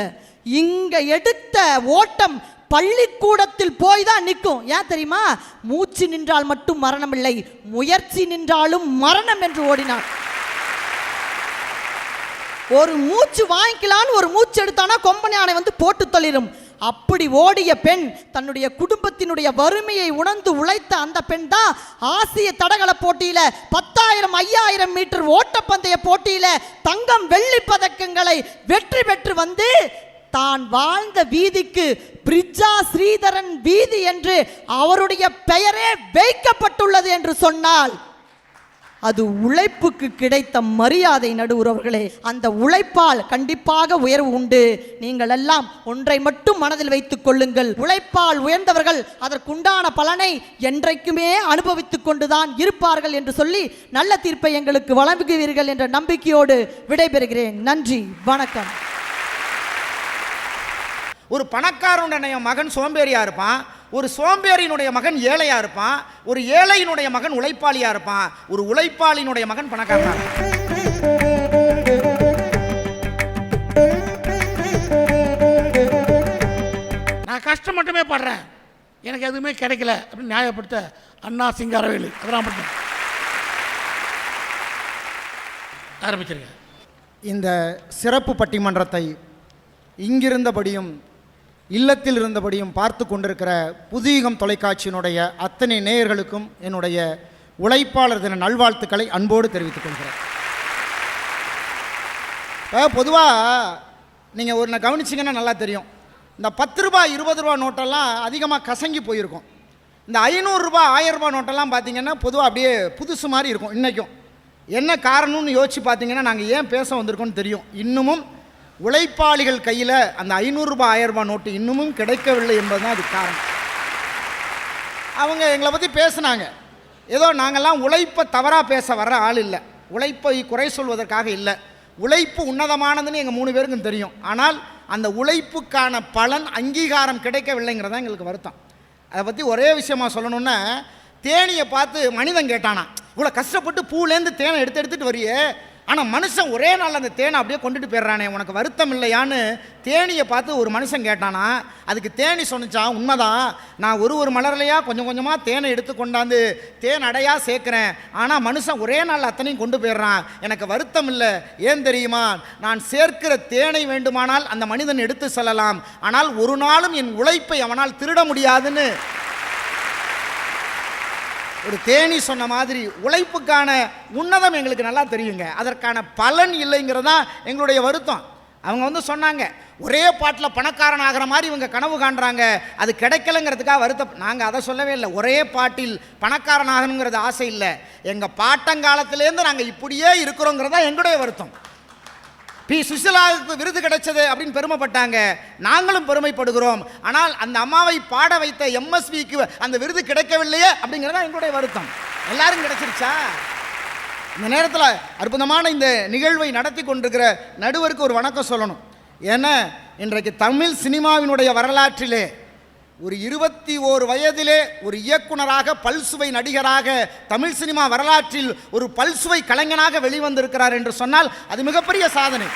இங்க எடுத்த ஓட்டம் பள்ளிக்கூடத்தில் போய் தான் நிற்கும். ஏன் தெரியுமா? மூச்சு நின்றால் மட்டும் மரணம் இல்லை, முயற்சி நின்றாலும் மரணம் என்று ஓடினான். ஒரு மூச்சு வாங்கிக்கலான்னு ஒரு மூச்சு எடுத்தானா கொம்பன் யானை வந்து போட்டு தள்ளிடும். அப்படி ஓடிய பெண், தன்னுடைய குடும்பத்தினுடைய வறுமையை உணர்ந்து உழைத்த அந்த பெண் தான் ஆசிய தடகள போட்டியில 10,000 5000 மீட்டர் ஓட்டப்பந்தய போட்டியில தங்கம் வெள்ளி பதக்கங்களை வெற்றி பெற்று வந்து தான் வாழ்ந்த வீதிக்கு பிரிட்ஜா ஸ்ரீதரன் வீதி என்று அவருடைய பெயரே வைக்கப்பட்டுள்ளது என்று சொன்னால் அது உழைப்புக்கு கிடைத்த மரியாதை நடுவுறவர்களே. அந்த உழைப்பால் கண்டிப்பாக உயர்வு உண்டு. நீங்கள் எல்லாம் ஒன்றை மட்டும் மனதில் வைத்துக் கொள்ளுங்கள், உழைப்பால் உயர்ந்தவர்கள் அதற்குண்டான பலனை என்றைக்குமே அனுபவித்துக் கொண்டுதான் இருப்பார்கள் என்று சொல்லி நல்ல தீர்ப்பை எங்களுக்கு வழங்குவீர்கள் என்ற நம்பிக்கையோடு விடைபெறுகிறேன். நன்றி, வணக்கம். ஒரு பணக்காரனுடைய மகன் சோம்பேறியா இருப்பான், ஒரு சோம்பேறியினுடைய மகன் ஏழையா இருப்பான், ஒரு ஏழையினுடைய மகன் உழைப்பாளியா இருப்பான், ஒரு உழைப்பாளியினுடைய மகன் பணக்காரனா இருப்பான். நான் கஷ்டம் மட்டுமே படுறேன், எனக்கு எதுவுமே கிடைக்கல அப்படின்னு நியாயப்படுத்த அண்ணா சிங்காரவேலு அதெல்லாம் மட்டும் ஆரம்பிச்சிருங்க. இந்த சிறப்பு பட்டிமன்றத்தை இங்கிருந்தபடியும் இல்லத்தில் இருந்தபடியும் பார்த்து கொண்டிருக்கிற புதுயுகம் தொலைக்காட்சியினுடைய அத்தனை நேயர்களுக்கும் என்னுடைய உழைப்பாளர் தின நல்வாழ்த்துக்களை அன்போடு தெரிவித்துக் கொள்கிறேன். இப்போ பொதுவாக நீங்கள் ஒன்று கவனிச்சிங்கன்னா நல்லா தெரியும், இந்த 10 ரூபா 20 ரூபா நோட்டெல்லாம் அதிகமாக கசங்கி போயிருக்கும். இந்த 500 ரூபா 1000 ரூபா நோட்டெல்லாம் பார்த்திங்கன்னா பொதுவாக அப்படியே புதுசு மாதிரி இருக்கும். இன்றைக்கும் என்ன காரணம்னு யோசித்து பார்த்தீங்கன்னா நாங்கள் ஏன் பேச வந்திருக்கோன்னு தெரியும். இன்னமும் உழைப்பாளிகள் கையில் அந்த 500 ரூபாய் 1000 ரூபாய் நோட்டு இன்னமும் கிடைக்கவில்லை என்பது தான் அது காரணம். அவங்க எங்களை பற்றி பேசுனாங்க. ஏதோ நாங்கள்லாம் உழைப்பை தவறாக பேச வர்ற ஆள் இல்லை, உழைப்பை குறை சொல்வதற்காக இல்லை. உழைப்பு உன்னதமானதுன்னு எங்கள் 3 பேருக்கும் தெரியும். ஆனால் அந்த உழைப்புக்கான பலன் அங்கீகாரம் கிடைக்கவில்லைங்கிறது தான் எங்களுக்கு வருத்தம். அதை பற்றி ஒரே விஷயமா சொல்லணுன்னா, தேனியை பார்த்து மனிதன் கேட்டானா, இவ்வளோ கஷ்டப்பட்டு பூலேருந்து தேனை எடுத்துகிட்டு வரியே, ஆனால் மனுஷன் ஒரே நாள் அந்த தேனை அப்படியே கொண்டுட்டு போயிடுறானே, உனக்கு வருத்தம் இல்லையான்னு தேனியை பார்த்து ஒரு மனுஷன் கேட்டானா. அதுக்கு தேனி சொன்னிச்சான், உண்மைதான், நான் ஒரு மலர்லையாக கொஞ்சம் கொஞ்சமாக தேனை எடுத்து கொண்டாந்து தேன் அடையாக சேர்க்குறேன், ஆனால் மனுஷன் ஒரே நாள் அத்தனையும் கொண்டு போயிடுறான், எனக்கு வருத்தம் இல்லை. ஏன் தெரியுமா, நான் சேர்க்கிற தேனை வேண்டுமானால் அந்த மனிதன் எடுத்து செல்லலாம், ஆனால் ஒரு நாளும் என் உழைப்பை அவனால் திருட முடியாதுன்னு ஒரு தேனி சொன்ன மாதிரி உழைப்புக்கான உன்னதம் எங்களுக்கு நல்லா தெரியுங்க, அதற்கான பலன் இல்லைங்கிறதா எங்களுடைய வருத்தம். அவங்க சொன்னாங்க, ஒரே பாட்டில் பணக்காரன் ஆகிற மாதிரி இவங்க கனவு காண்றாங்க, அது கிடைக்கலங்கிறதுக்காக வருத்தம். நாங்கள் அதை சொல்லவே இல்லை. ஒரே பாட்டில் பணக்காரன் ஆகணுங்கிறது ஆசை இல்லை, எங்கள் பாட்டங்காலத்திலேருந்து நாங்கள் இப்படியே இருக்கிறோங்கிறதா எங்களுடைய வருத்தம். பி சுசிலாவுக்கு விருது கிடைச்சது அப்படின்னு பெருமைப்பட்டாங்க, நாங்களும் பெருமைப்படுகிறோம். ஆனால் அந்த அம்மாவை பாட வைத்த எம்எஸ்விக்கு அந்த விருது கிடைக்கவில்லையே அப்படிங்கிறதா எங்களுடைய வருத்தம். எல்லாரும் கிடைச்சிருச்சா? இந்த நேரத்தில் அற்புதமான இந்த நிகழ்வை நடத்தி கொண்டிருக்கிற நடுவருக்கு ஒரு வணக்கம் சொல்லணும். ஏன்னா இன்றைக்கு தமிழ் சினிமாவினுடைய வரலாற்றிலே ஒரு 21 வயதிலே ஒரு இயக்குனராக பல்சுவை நடிகராக தமிழ் சினிமா வரலாற்றில் ஒரு பல்சுவை கலைஞனாக வெளிவந்திருக்கிறார் என்று சொன்னால் அது மிகப்பெரிய சாதனை.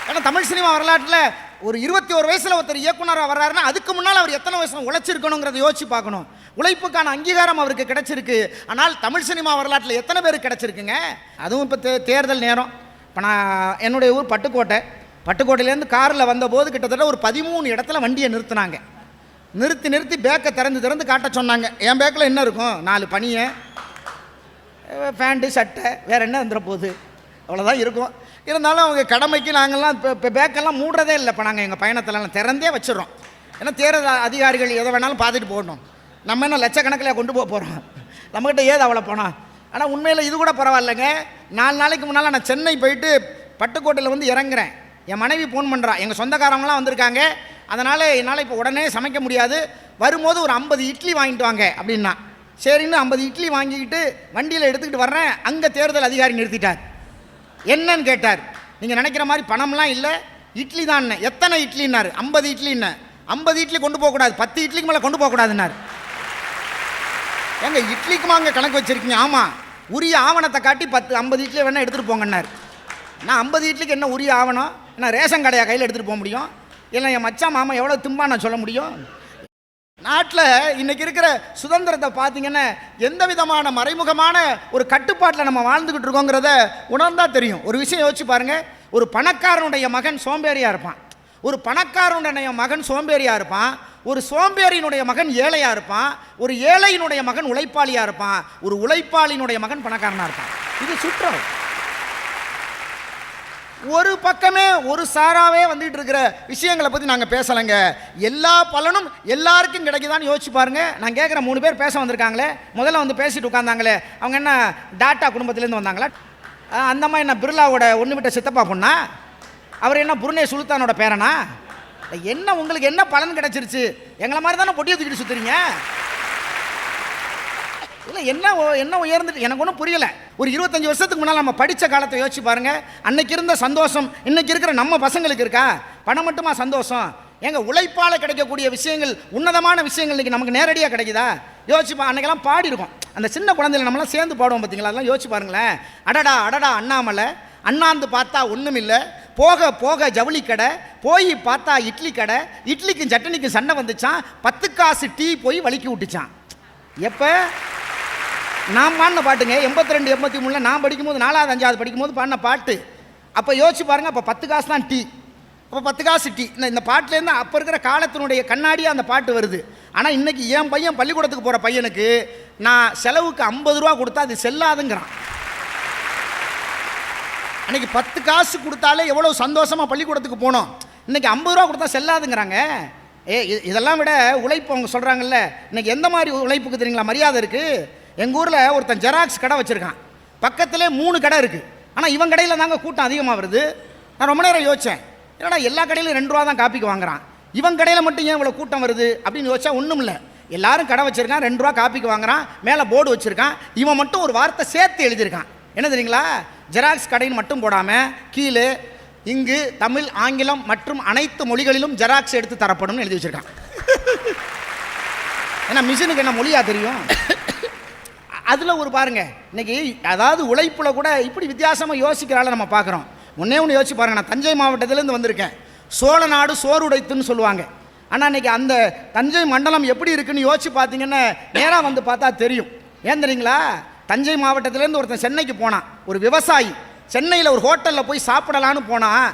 ஏன்னா தமிழ் சினிமா வரலாற்றில் ஒரு 21 வயசில் ஒருத்தர் இயக்குனராக வர்றாருன்னா அதுக்கு முன்னால் அவர் எத்தனை வயசு உழைச்சிருக்கணுங்கிறத யோசிச்சு பார்க்கணும். உழைப்புக்கான அங்கீகாரம் அவருக்கு கிடைச்சிருக்கு. ஆனால் தமிழ் சினிமா வரலாற்றில் எத்தனை பேருக்கு கிடைச்சிருக்குங்க? அதுவும் இப்போ தேர்தல் நேரம். இப்போ நான் என்னுடைய ஊர் பட்டுக்கோட்டையிலேருந்து காரில் வந்தபோது கிட்டத்தட்ட ஒரு 13 இடத்துல வண்டியை நிறுத்தினாங்க. நிறுத்தி பேக்கை திறந்து காட்ட சொன்னாங்க. என் பேக்கில் என்ன இருக்கும்? 4 பனியை, பேண்ட்டு, சட்டை, வேறு என்ன வந்துட போகுது, அவ்வளோதான் இருக்கும். இருந்தாலும் அவங்க கடமைக்கு நாங்கள்லாம் இப்போ பேக்கெல்லாம் மூடுறதே இல்லை. இப்போ நாங்கள் எங்கள் பயணத்திலலாம் திறந்தே வச்சிடறோம். ஏன்னா தேர்தல் அதிகாரிகள் எதை வேணாலும் பார்த்துட்டு போடணும். நம்ம என்ன லட்சக்கணக்கில் கொண்டு போகிறோம், நம்மகிட்ட ஏது அவ்வளோ போனோம். ஆனால் உண்மையில் இது கூட பரவாயில்லைங்க. 4 நாளைக்கு முன்னால் நான் சென்னை போயிட்டு பட்டுக்கோட்டையில் இறங்குறேன். என் மனைவி ஃபோன் பண்ணுறா, எங்கள் சொந்தக்காரங்களாம் வந்திருக்காங்க, அதனால் என்னால் இப்போ உடனே சமைக்க முடியாது, வரும்போது ஒரு 50 இட்லி வாங்கிட்டு வாங்க அப்படின்னா. சரின்னு 50 இட்லி வாங்கிக்கிட்டு வண்டியில் எடுத்துக்கிட்டு வர்றேன். அங்கே தேர்தல் அதிகாரி நிறுத்திட்டார். என்னன்னு கேட்டார். நீங்கள் நினைக்கிற மாதிரி பணம்லாம் இல்லை, இட்லி தான். எத்தனை இட்லின்னாரு? 50 இட்லின்னு. 50 இட்லி கொண்டு போகக்கூடாது, 10 இட்லிக்கு மேலே கொண்டு போகக்கூடாதுன்னாரு. எங்கள் இட்லிக்குமா அங்கே கணக்கு வச்சுருக்கீங்க? ஆமாம், உரிய ஆவணத்தை காட்டி 50 இட்லி வேணால் எடுத்துகிட்டு போங்கன்னார். நான் 50 இட்லிக்கு என்ன உரிய ஆவணம்? நான் ரேஷன் கடையாக கையில் எடுத்துகிட்டு போக முடியும்? இல்லை என் மச்சான் மாமா எவ்வளோ திம்பா நான் சொல்ல முடியும்? நாட்டில் இன்றைக்கி இருக்கிற சுதந்திரத்தை பார்த்தீங்கன்னா எந்த விதமான மறைமுகமான ஒரு கட்டுப்பாட்டில் நம்ம வாழ்ந்துக்கிட்டு இருக்கோங்கிறத உணர்ந்தா தெரியும். ஒரு விஷயம் யோசிச்சு பாருங்கள். ஒரு பணக்காரனுடைய மகன் சோம்பேறியாக இருப்பான், ஒரு பணக்காரனுடைய மகன் சோம்பேறியாக இருப்பான், ஒரு சோம்பேறியினுடைய மகன் ஏழையாக இருப்பான், ஒரு ஏழையினுடைய மகன் உழைப்பாளியாக இருப்பான், ஒரு உழைப்பாளியினுடைய மகன் பணக்காரனாக இருப்பான். இது சுற்றம். ஒரு பக்கமே ஒரு சாராவே வந்துட்டு இருக்கிற விஷயங்களை பற்றி நாங்கள் பேசலைங்க. எல்லா பலனும் எல்லாருக்கும் கிடைக்குதான்னு யோசிச்சு பாருங்க. நான் கேட்குற 3 பேர் பேச வந்திருக்காங்களே, முதல்ல பேசிட்டு உட்காந்தாங்களே, அவங்க என்ன டாட்டா குடும்பத்திலேருந்து வந்தாங்களா? அந்த மாதிரி என்ன பிர்லாவோட ஒன்று விட்ட சித்தப்பா பொண்ணா? அவர் என்ன புருனே சுல்தானோட பேரனா? என்ன உங்களுக்கு என்ன பலன் கிடைச்சிருச்சு? எங்களை மாதிரி தானே பொட்டியை தூக்கிட்டு சுற்றுறீங்க. இல்லை என்ன உயர்ந்துட்டு எனக்கு ஒன்றும் புரியலை. ஒரு 25 வருஷத்துக்கு முன்னால் நம்ம படித்த காலத்தை யோசிச்சு பாருங்கள். அன்னைக்கு இருந்த சந்தோஷம் இன்றைக்கி இருக்கிற நம்ம பசங்களுக்கு இருக்கா? பணம் மட்டுமா சந்தோஷம்? எங்கள் உழைப்பால் கிடைக்கக்கூடிய விஷயங்கள், உன்னதமான விஷயங்கள் இன்றைக்கி நமக்கு நேரடியாக கிடைக்குதா? யோசிச்சுப்பா. அன்றைக்கெல்லாம் பாடிருக்கோம், அந்த சின்ன குழந்தைல நம்மளாம் சேர்ந்து பாடுவோம் பார்த்தீங்களா? அதெல்லாம் யோசிச்சு பாருங்களேன். அடடா அண்ணாமலை, அண்ணாந்து பார்த்தா ஒன்றும் இல்லை, போக ஜவுளி கடை, போய் பார்த்தா இட்லி கடை, இட்லிக்கும் சட்டனிக்கும் சண்டை வந்துச்சான், 10 காசு டீ போய் வலிக்கி விட்டுச்சான். எப்போ நான் பாடின பாட்டுங்க 82 83 நான் படிக்கும்போது 4வது 5வது படிக்கும்போது பாடின பாட்டு. அப்போ யோசிச்சு பாருங்கள். அப்போ 10 காசு தான் டீ. அப்போ 10 காசு டீ. இந்த பாட்டிலேருந்து அப்போ இருக்கிற காலத்தினுடைய கண்ணாடியாக அந்த பாட்டு வருது. ஆனால் இன்றைக்கி என் பையன் பள்ளிக்கூடத்துக்கு போகிற பையனுக்கு நான் செலவுக்கு 50 ரூபா கொடுத்தா அது செல்லாதுங்கிறான். அன்றைக்கி 10 காசு கொடுத்தாலே எவ்வளோ சந்தோஷமாக பள்ளிக்கூடத்துக்கு போனோம். இன்றைக்கி 50 ரூபா கொடுத்தா செல்லாதுங்கிறாங்க. இதெல்லாம் விட உழைப்பு அவங்க சொல்கிறாங்கல்ல, இன்றைக்கி எந்த மாதிரி உழைப்புக்கு தெரியுங்களா மரியாதை இருக்குது? எங்கள் ஊரில் ஒருத்தன் ஜெராக்ஸ் கடை வச்சுருக்கான், பக்கத்திலே 3 கடை இருக்குது. ஆனால் இவன் கடையில் தாங்க கூட்டம் அதிகமாக வருது. நான் ரொம்ப நேரம் யோசித்தேன், ஏன்னா எல்லா கடையிலும் 2 ரூபா தான் காப்பிக்கு வாங்குறான், இவன் கடையில் மட்டும் ஏன் இவ்வளோ கூட்டம் வருது அப்படின்னு யோசிச்சா ஒன்றும் இல்லை. எல்லாரும் கடை வச்சுருக்கான், 2 ரூபா காப்பிக்கு வாங்குறான், மேலே போர்டு வச்சுருக்கான், இவன் மட்டும் ஒரு வார்த்தை சேர்த்து எழுதியிருக்கான். என்ன தெரியுங்களா? ஜெராக்ஸ் கடைன்னு மட்டும் போடாமல் கீழே இங்கு தமிழ், ஆங்கிலம் மற்றும் அனைத்து மொழிகளிலும் ஜெராக்ஸ் எடுத்து தரப்படும்னு எழுதி வச்சுருக்கான். ஏன்னா மிஷினுக்கு என்ன மொழியா தெரியும்? அதில் ஒரு பாருங்கள், இன்னைக்கு அதாவது உழைப்பில் கூட இப்படி வித்தியாசமாக யோசிக்கிறால நம்ம பார்க்குறோம். ஒன்றே ஒன்று யோசிச்சு பாருங்கள், நான் தஞ்சை மாவட்டத்திலேருந்து வந்திருக்கேன். சோழ நாடு சோறுடைத்துன்னு சொல்லுவாங்க. ஆனால் இன்றைக்கி அந்த தஞ்சை மண்டலம் எப்படி இருக்குன்னு யோசிச்சு பார்த்தீங்கன்னா நேராக வந்து பார்த்தா தெரியும். ஏன் தெரியுங்களா? தஞ்சை மாவட்டத்திலேருந்து ஒருத்தன் சென்னைக்கு போனான், ஒரு விவசாயி. சென்னையில் ஒரு ஹோட்டலில் போய் சாப்பிடலான்னு போனால்,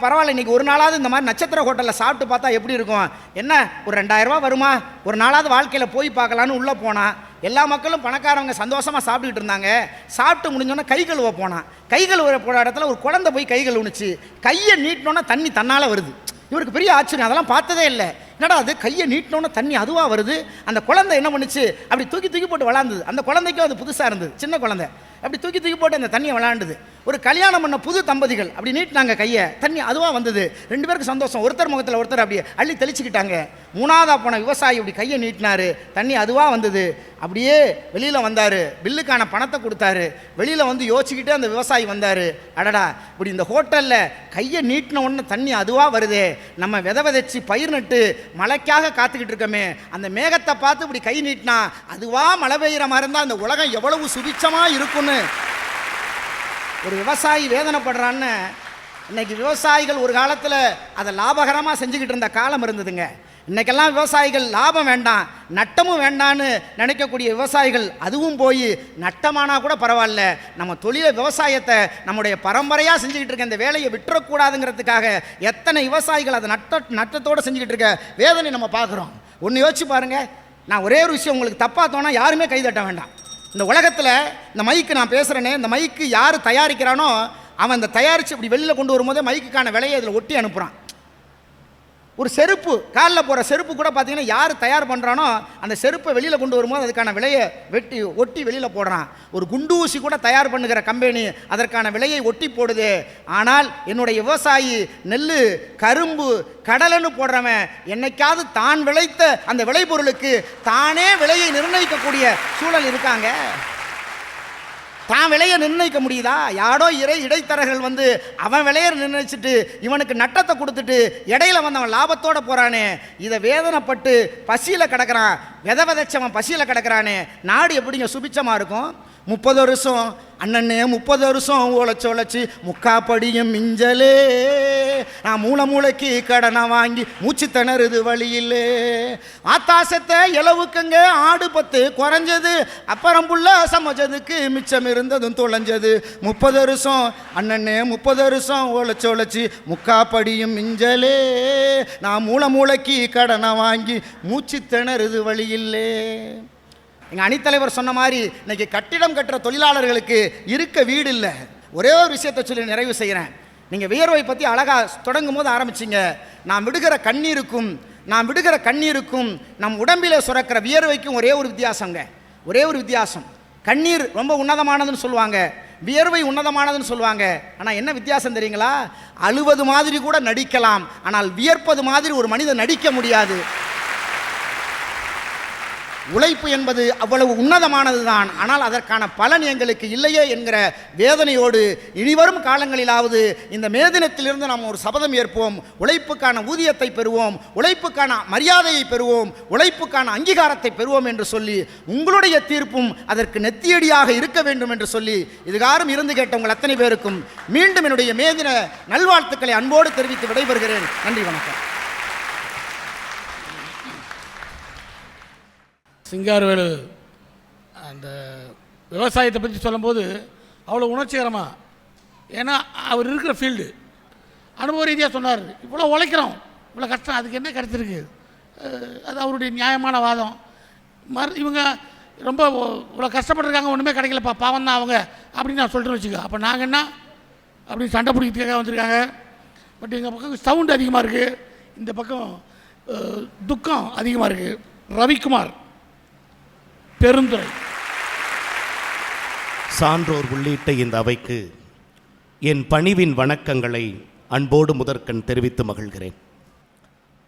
பரவாயில்ல இன்றைக்கி ஒரு நாளாவது இந்த மாதிரி நட்சத்திர ஹோட்டலில் சாப்பிட்டு பார்த்தா எப்படி இருக்கும், என்ன ஒரு 2000 ரூபா வருமா, ஒரு நாளாவது வாழ்க்கையில் போய் பார்க்கலான்னு உள்ளே போனான். எல்லா மக்களும் பணக்காரவங்க சந்தோஷமாக சாப்பிட்டுக்கிட்டு இருந்தாங்க. சாப்பிட்டு முடிஞ்சோன்னா கை கழுவ போனான். கை கழுவுற போன இடத்துல ஒரு குழந்தை போய் கை கழுவுனுச்சு. கையை நீட்டினோன்னா தண்ணி தன்னால் வருது. இவருக்கு பெரிய ஆச்சரியம், அதெல்லாம் பார்த்ததே இல்லை. என்னடா அது, கையை நீட்டினோன்னா தண்ணி அதுவாக வருது. அந்த குழந்தை என்ன பண்ணுச்சு, அப்படி தூக்கி தூக்கி போட்டு விளாண்டுது. அந்த குழந்தைக்கும் அது புதுசாக இருந்தது, சின்ன குழந்தை. அப்படி தூக்கி தூக்கி போட்டு அந்த தண்ணியை விளாண்டுது. ஒரு கல்யாணம் பண்ண புது தம்பதிகள் அப்படி நீட்டினாங்க கையை, தண்ணி அதுவாக வந்தது. 2 பேருக்கு சந்தோஷம். ஒருத்தர் முகத்தில் ஒருத்தர் அப்படியே அள்ளி தெளிச்சுக்கிட்டாங்க. 3ஆவதாக போன விவசாயி இப்படி கையை நீட்டினார், தண்ணி அதுவாக வந்தது. அப்படியே வெளியில் வந்தார், பில்லுக்கான பணத்தை கொடுத்தாரு. வெளியில் வந்து யோசிச்சுக்கிட்டே அந்த விவசாயி வந்தார். அடடா, இப்படி இந்த ஹோட்டலில் கையை நீட்டின உடனே தண்ணி அதுவாக வருதே, நம்ம விதைச்சு பயிர் நட்டு மழைக்காக காத்துக்கிட்டு இருக்கோமே, அந்த மேகத்தை பார்த்து இப்படி கை நீட்டினா அதுவாக மழை பெய்கிற மாதிரி இருந்தால் அந்த உலகம் எவ்வளவு சுபிட்சமாக இருக்குன்னு ஒரு விவசாயி வேதனைப்படுறான்னு. இன்னைக்கு விவசாயிகள் ஒரு காலத்தில் அதை லாபகரமாக செஞ்சுக்கிட்டு இருந்த காலம் இருந்ததுங்க. இன்றைக்கெல்லாம் விவசாயிகள் லாபம் வேண்டாம், நட்டமும் வேண்டான்னு நினைக்கக்கூடிய விவசாயிகள், அதுவும் போய் நட்டமானா கூட பரவாயில்ல, நம்ம தொழிலை விவசாயத்தை நம்முடைய பரம்பரையாக செஞ்சுக்கிட்டு இருக்க இந்த வேலையை விட்டுறக்கூடாதுங்கிறதுக்காக எத்தனை விவசாயிகள் அதை நட்டத்தோடு செஞ்சுக்கிட்டு இருக்க வேதனை நம்ம பார்க்குறோம். ஒன்று யோசிச்சு பாருங்கள். நான் ஒரே ஒரு விஷயம் உங்களுக்கு தப்பாக தோணா யாருமே கைதட்ட வேண்டாம். இந்த உலகத்தில் இந்த மைக்கு நான் பேசுகிறேனே, இந்த மைக்கு யார் தயாரிக்கிறானோ அவன் இந்த தயாரித்து இப்படி வெளியில் கொண்டு வரும்போதே மைக்குக்கான விலையை இதில் ஒட்டி அனுப்புகிறான். ஒரு செருப்பு, காலில் போகிற செருப்பு கூட பார்த்தீங்கன்னா யார் தயார் பண்ணுறானோ அந்த செருப்பை வெளியில் கொண்டு வரும்போது அதுக்கான விலையை ஒட்டி வெளியில் போடுறான். ஒரு குண்டு ஊசி கூட தயார் பண்ணுகிற கம்பெனி அதற்கான விலையை ஒட்டி போடுது. ஆனால் என்னுடைய விவசாயி நெல், கரும்பு, கடலைன்னு போடுறவன் என்னைக்காவது தான் விளைத்த அந்த விளைபொருளுக்கு தானே விலையை நிர்ணயிக்கக்கூடிய சூழல் இருக்காங்க. தான் விலையை நிர்ணயிக்க முடியுதா? யாரோ இடைத்தரகர்கள் வந்து அவன் விலையை நிர்ணயிச்சுட்டு இவனுக்கு நட்டத்தை கொடுத்துட்டு இடையில வந்தவன் லாபத்தோட போறானே, இதை வேதனைப்பட்டு பசியில் கிடக்கிறான். விதைச்சவன் பசியில் கிடக்கிறானே, நாடு எப்படிங்க சுபிச்சமாக இருக்கும்? 30 வருஷம் அண்ணனே, 30 வருஷம் உழைச்சி முக்காப்படியும் மிஞ்சலே, நான் மூளைக்கு கடனை வாங்கி மூச்சு திணறுது வழியில்லே, ஆத்தாசத்தை இலவுக்குங்க ஆடு 10 குறைஞ்சது, அப்புறம் புள்ள சமைச்சதுக்கு மிச்சம் இருந்ததும் தொலைஞ்சது. 30 வருஷம் அண்ணனே, 30 வருஷம் உழைச்சி முக்காப்படியும் மிஞ்சலே, நான் மூளைக்கு கடனை வாங்கி மூச்சு திணறுது வழியில்லே. எங்கள் அணித்தலைவர் சொன்ன மாதிரி இன்னைக்கு கட்டிடம் கட்டுற தொழிலாளர்களுக்கு இருக்க வீடு இல்லை. ஒரே ஒரு விஷயத்தை சொல்லி நிறைவு செய்கிறேன். நீங்கள் வியர்வை பற்றி அழகாக தொடங்கும் போது ஆரம்பிச்சிங்க. நாம் விடுகிற கண்ணீருக்கும் நம் உடம்பில் சுரக்கிற வியர்வைக்கும் ஒரே ஒரு வித்தியாசங்க, ஒரே ஒரு வித்தியாசம். கண்ணீர் ரொம்ப உன்னதமானதுன்னு சொல்லுவாங்க, வியர்வை உன்னதமானதுன்னு சொல்லுவாங்க. ஆனால் என்ன வித்தியாசம் தெரியுங்களா? அழுவது மாதிரி கூட நடிக்கலாம், ஆனால் வியர்ப்பது மாதிரி ஒரு மனிதன் நடிக்க முடியாது. உழைப்பு என்பது அவ்வளவு உன்னதமானது தான், ஆனால் அதற்கான பலன் எங்களுக்கு இல்லையே என்கிற வேதனையோடு இனிவரும் காலங்களிலாவது இந்த மே தினத்திலிருந்து நாம் ஒரு சபதம் ஏற்போம். உழைப்புக்கான ஊதியத்தை பெறுவோம், உழைப்புக்கான மரியாதையை பெறுவோம், உழைப்புக்கான அங்கீகாரத்தை பெறுவோம் என்று சொல்லி உங்களுடைய தீர்ப்பும் அதற்கு நெத்தியடியாக இருக்க வேண்டும் என்று சொல்லி இதுகாரும் இருந்து கேட்ட உங்கள் அத்தனை பேருக்கும் மீண்டும் என்னுடைய மே தின நல்வாழ்த்துக்களை அன்போடு தெரிவித்து விடைபெறுகிறேன். நன்றி, வணக்கம். சிங்காரவேலு அந்த விவசாயத்தை பற்றி சொல்லும்போது அவ்வளோ உணர்ச்சிகரமாக, ஏன்னா அவர் இருக்கிற ஃபீல்டு அனுபவ ரீதியாக சொன்னார். இவ்வளோ உழைக்கிறோம், இவ்வளோ கஷ்டம், அதுக்கு என்ன கிடச்சிருக்கு? அது அவருடைய நியாயமான வாதம். இவங்க ரொம்ப இவ்வளோ கஷ்டப்பட்டுருக்காங்க, ஒன்றுமே கிடைக்கலப்பா, பாவம் தான் அவங்க அப்படின்னு நான் சொல்கிறேன்னு வச்சுக்கோ. அப்போ நாங்கள் என்ன அப்படி சண்டை பிடிக்கிறதுக்காக வந்திருக்காங்க. பட் எங்கள் பக்கம் சவுண்டு அதிகமாக இருக்குது, இந்த பக்கம் துக்கம் அதிகமாக இருக்குது. ரவிக்குமார் பெருந்துறை. சான்றோர் உள்ளிட்ட இந்த அவைக்கு என் பணிவின் வணக்கங்களை அன்போடு முதற்கண் தெரிவித்து மகிழ்கிறேன்.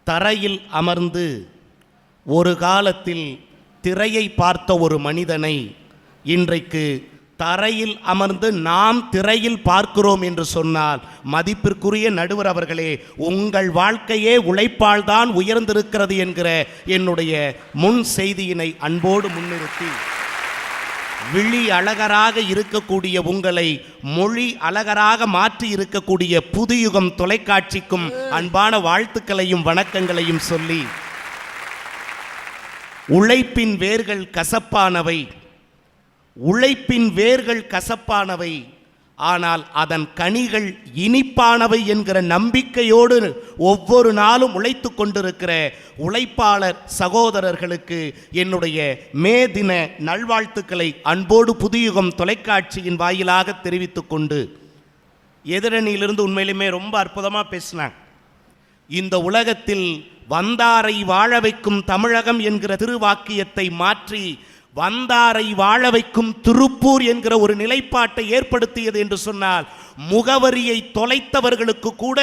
தரையில் அமர்ந்து ஒரு காலத்தில் திரையை பார்த்த ஒரு மனிதனை இன்றைக்கு தரையில் அமர்ந்து நாம் திரையில் பார்க்கிறோம் என்று சொன்னால், மதிப்பிற்குரிய நடுவர் அவர்களே, உங்கள் வாழ்க்கையே உழைப்பால் தான் உயர்ந்திருக்கிறது என்கிற என்னுடைய முன் செய்தியினை அன்போடு முன்னிறுத்தி, விழி அழகராக இருக்கக்கூடிய உங்களை மொழி அழகராக மாற்றி இருக்கக்கூடிய புதுயுகம் தொலைக்காட்சிக்கும் அன்பான வாழ்த்துக்களையும் வணக்கங்களையும் சொல்லி, உழைப்பின் வேர்கள் கசப்பானவை, உழைப்பின் வேர்கள் கசப்பானவை, ஆனால் அதன் கனிகள் இனிப்பானவை என்கிற நம்பிக்கையோடு ஒவ்வொரு நாளும் உழைத்து கொண்டிருக்கிற உழைப்பாளர் சகோதரர்களுக்கு என்னுடைய மே தின நல்வாழ்த்துக்களை அன்போடு புதுயுகம் தொலைக்காட்சியின் வாயிலாக தெரிவித்துக் கொண்டு, எதிரணியிலிருந்து உண்மையிலுமே ரொம்ப அற்புதமாக பேசினாங்க. இந்த உலகத்தில் வந்தாரை வாழ வைக்கும் தமிழகம் என்கிற திருவாக்கியத்தை மாற்றி வந்தாரை வாழ வைக்கும் திருப்பூர் என்கிற ஒரு நிலைப்பாட்டை ஏற்படுத்தியது என்று சொன்னால், முகவரியை தொலைத்தவர்களுக்கு கூட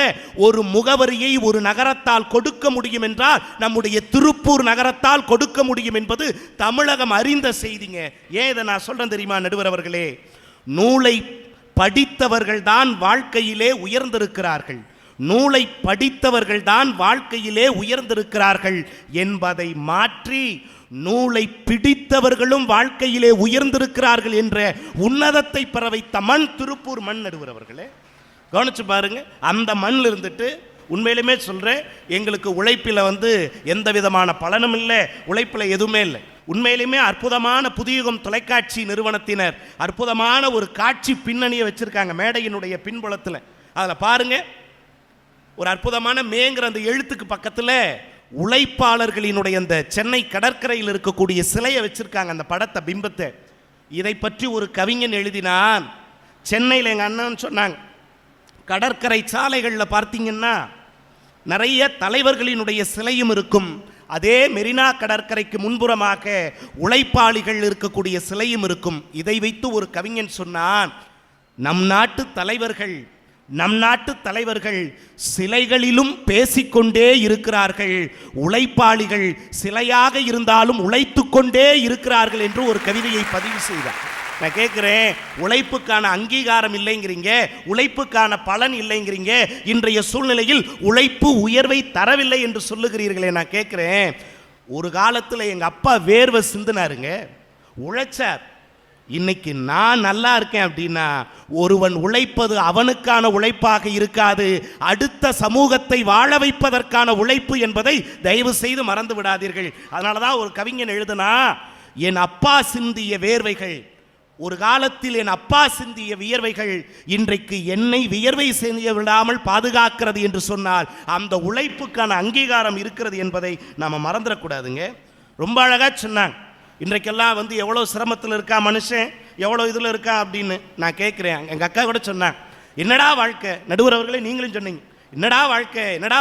ஒரு முகவரியை ஒரு நகரத்தால் கொடுக்க முடியும் என்றால் நம்முடைய திருப்பூர் நகரத்தால் கொடுக்க முடியும் என்பது தமிழகம் அறிந்த செய்திங்க. ஏன் இதை நான் சொல்றேன் தெரியுமா நடுவர் அவர்களே? நூலை படித்தவர்கள் தான் வாழ்க்கையிலே உயர்ந்திருக்கிறார்கள், நூலை படித்தவர்கள் தான் வாழ்க்கையிலே உயர்ந்திருக்கிறார்கள் என்பதை மாற்றி நூலை பிடித்தவர்களும் வாழ்க்கையிலே உயர்ந்திருக்கிறார்கள் என்ற உன்னதத்தை பெற வைத்த மண் திருப்பூர் மண். நடுவர் அவர்களே, கவனிச்சு பாருங்க. அந்த மண்ணில் இருந்துட்டு உண்மையிலுமே சொல்கிறேன், எங்களுக்கு உழைப்பில் எந்த விதமான பலனும் இல்லை, உழைப்பில் எதுவுமே இல்லை. உண்மையிலுமே அற்புதமான புதுயுகம் தொலைக்காட்சி நிறுவனத்தினர் அற்புதமான ஒரு காட்சி பின்னணியை வச்சுருக்காங்க மேடையினுடைய பின்புலத்தில். அதில் பாருங்க, ஒரு அற்புதமான மேங்கிற அந்த எழுத்துக்கு பக்கத்தில் உழைப்பாளர்களினுடைய அந்த சென்னை கடற்கரையில் இருக்கக்கூடிய சிலையை வச்சிருக்காங்க, அந்த படத்தை, பிம்பத்தை. இதை பற்றி ஒரு கவிஞன் எழுதினான். சென்னையில் எங்கள் அண்ணன் சொன்னாங்க, கடற்கரை சாலைகளில் பார்த்தீங்கன்னா நிறைய தலைவர்களினுடைய சிலையும் இருக்கும், அதே மெரினா கடற்கரைக்கு முன்புறமாக உழைப்பாளிகள் இருக்கக்கூடிய சிலையும் இருக்கும். இதை வைத்து ஒரு கவிஞன் சொன்னான், நம் நாட்டு தலைவர்கள் சிலைகளிலும் பேசிக்கொண்டே இருக்கிறார்கள், உழைப்பாளிகள் சிலையாக இருந்தாலும் உழைத்து கொண்டே இருக்கிறார்கள் என்று ஒரு கவிதையை பதிவு செய்தார். நான் கேட்குறேன், உழைப்புக்கான அங்கீகாரம் இல்லைங்கிறீங்க, உழைப்புக்கான பலன் இல்லைங்கிறீங்க, இன்றைய சூழ்நிலையில் உழைப்பு உயர்வை தரவில்லை என்று சொல்லுகிறீர்களே. நான் கேட்குறேன், ஒரு காலத்தில் எங்கள் அப்பா வேர்வை சிந்தினாருங்க, உழைச்சார். இன்னைக்கு நான் நல்லா இருக்கேன் அப்படின்னா ஒருவன் உழைப்பது அவனுக்கான உழைப்பாக இருக்காது, அடுத்த சமூகத்தை வாழ வைப்பதற்கான உழைப்பு என்பதை தயவு செய்து மறந்து விடாதீர்கள். அதனால தான் ஒரு கவிஞன் எழுதுனா, என் அப்பா சிந்திய வேர்வைகள், ஒரு காலத்தில் என் அப்பா சிந்திய வியர்வைகள் இன்றைக்கு என்னை வியர்வை செய்ய விடாமல் பாதுகாக்கிறது என்று சொன்னால் அந்த உழைப்புக்கான அங்கீகாரம் இருக்கிறது என்பதை நாம் மறந்துடக்கூடாதுங்க. ரொம்ப அழகாக சொன்னாங்க. இன்றைக்கெல்லாம் எவ்வளோ சிரமத்தில் இருக்கா மனுஷன், எவ்வளோ இதில் இருக்கா அப்படின்னு நான் கேட்குறேன். எங்கள் அக்கா கூட சொன்னாங்க, என்னடா வாழ்க்கை, நடுவர் அவர்களே நீங்களும் சொன்னீங்க, என்னடா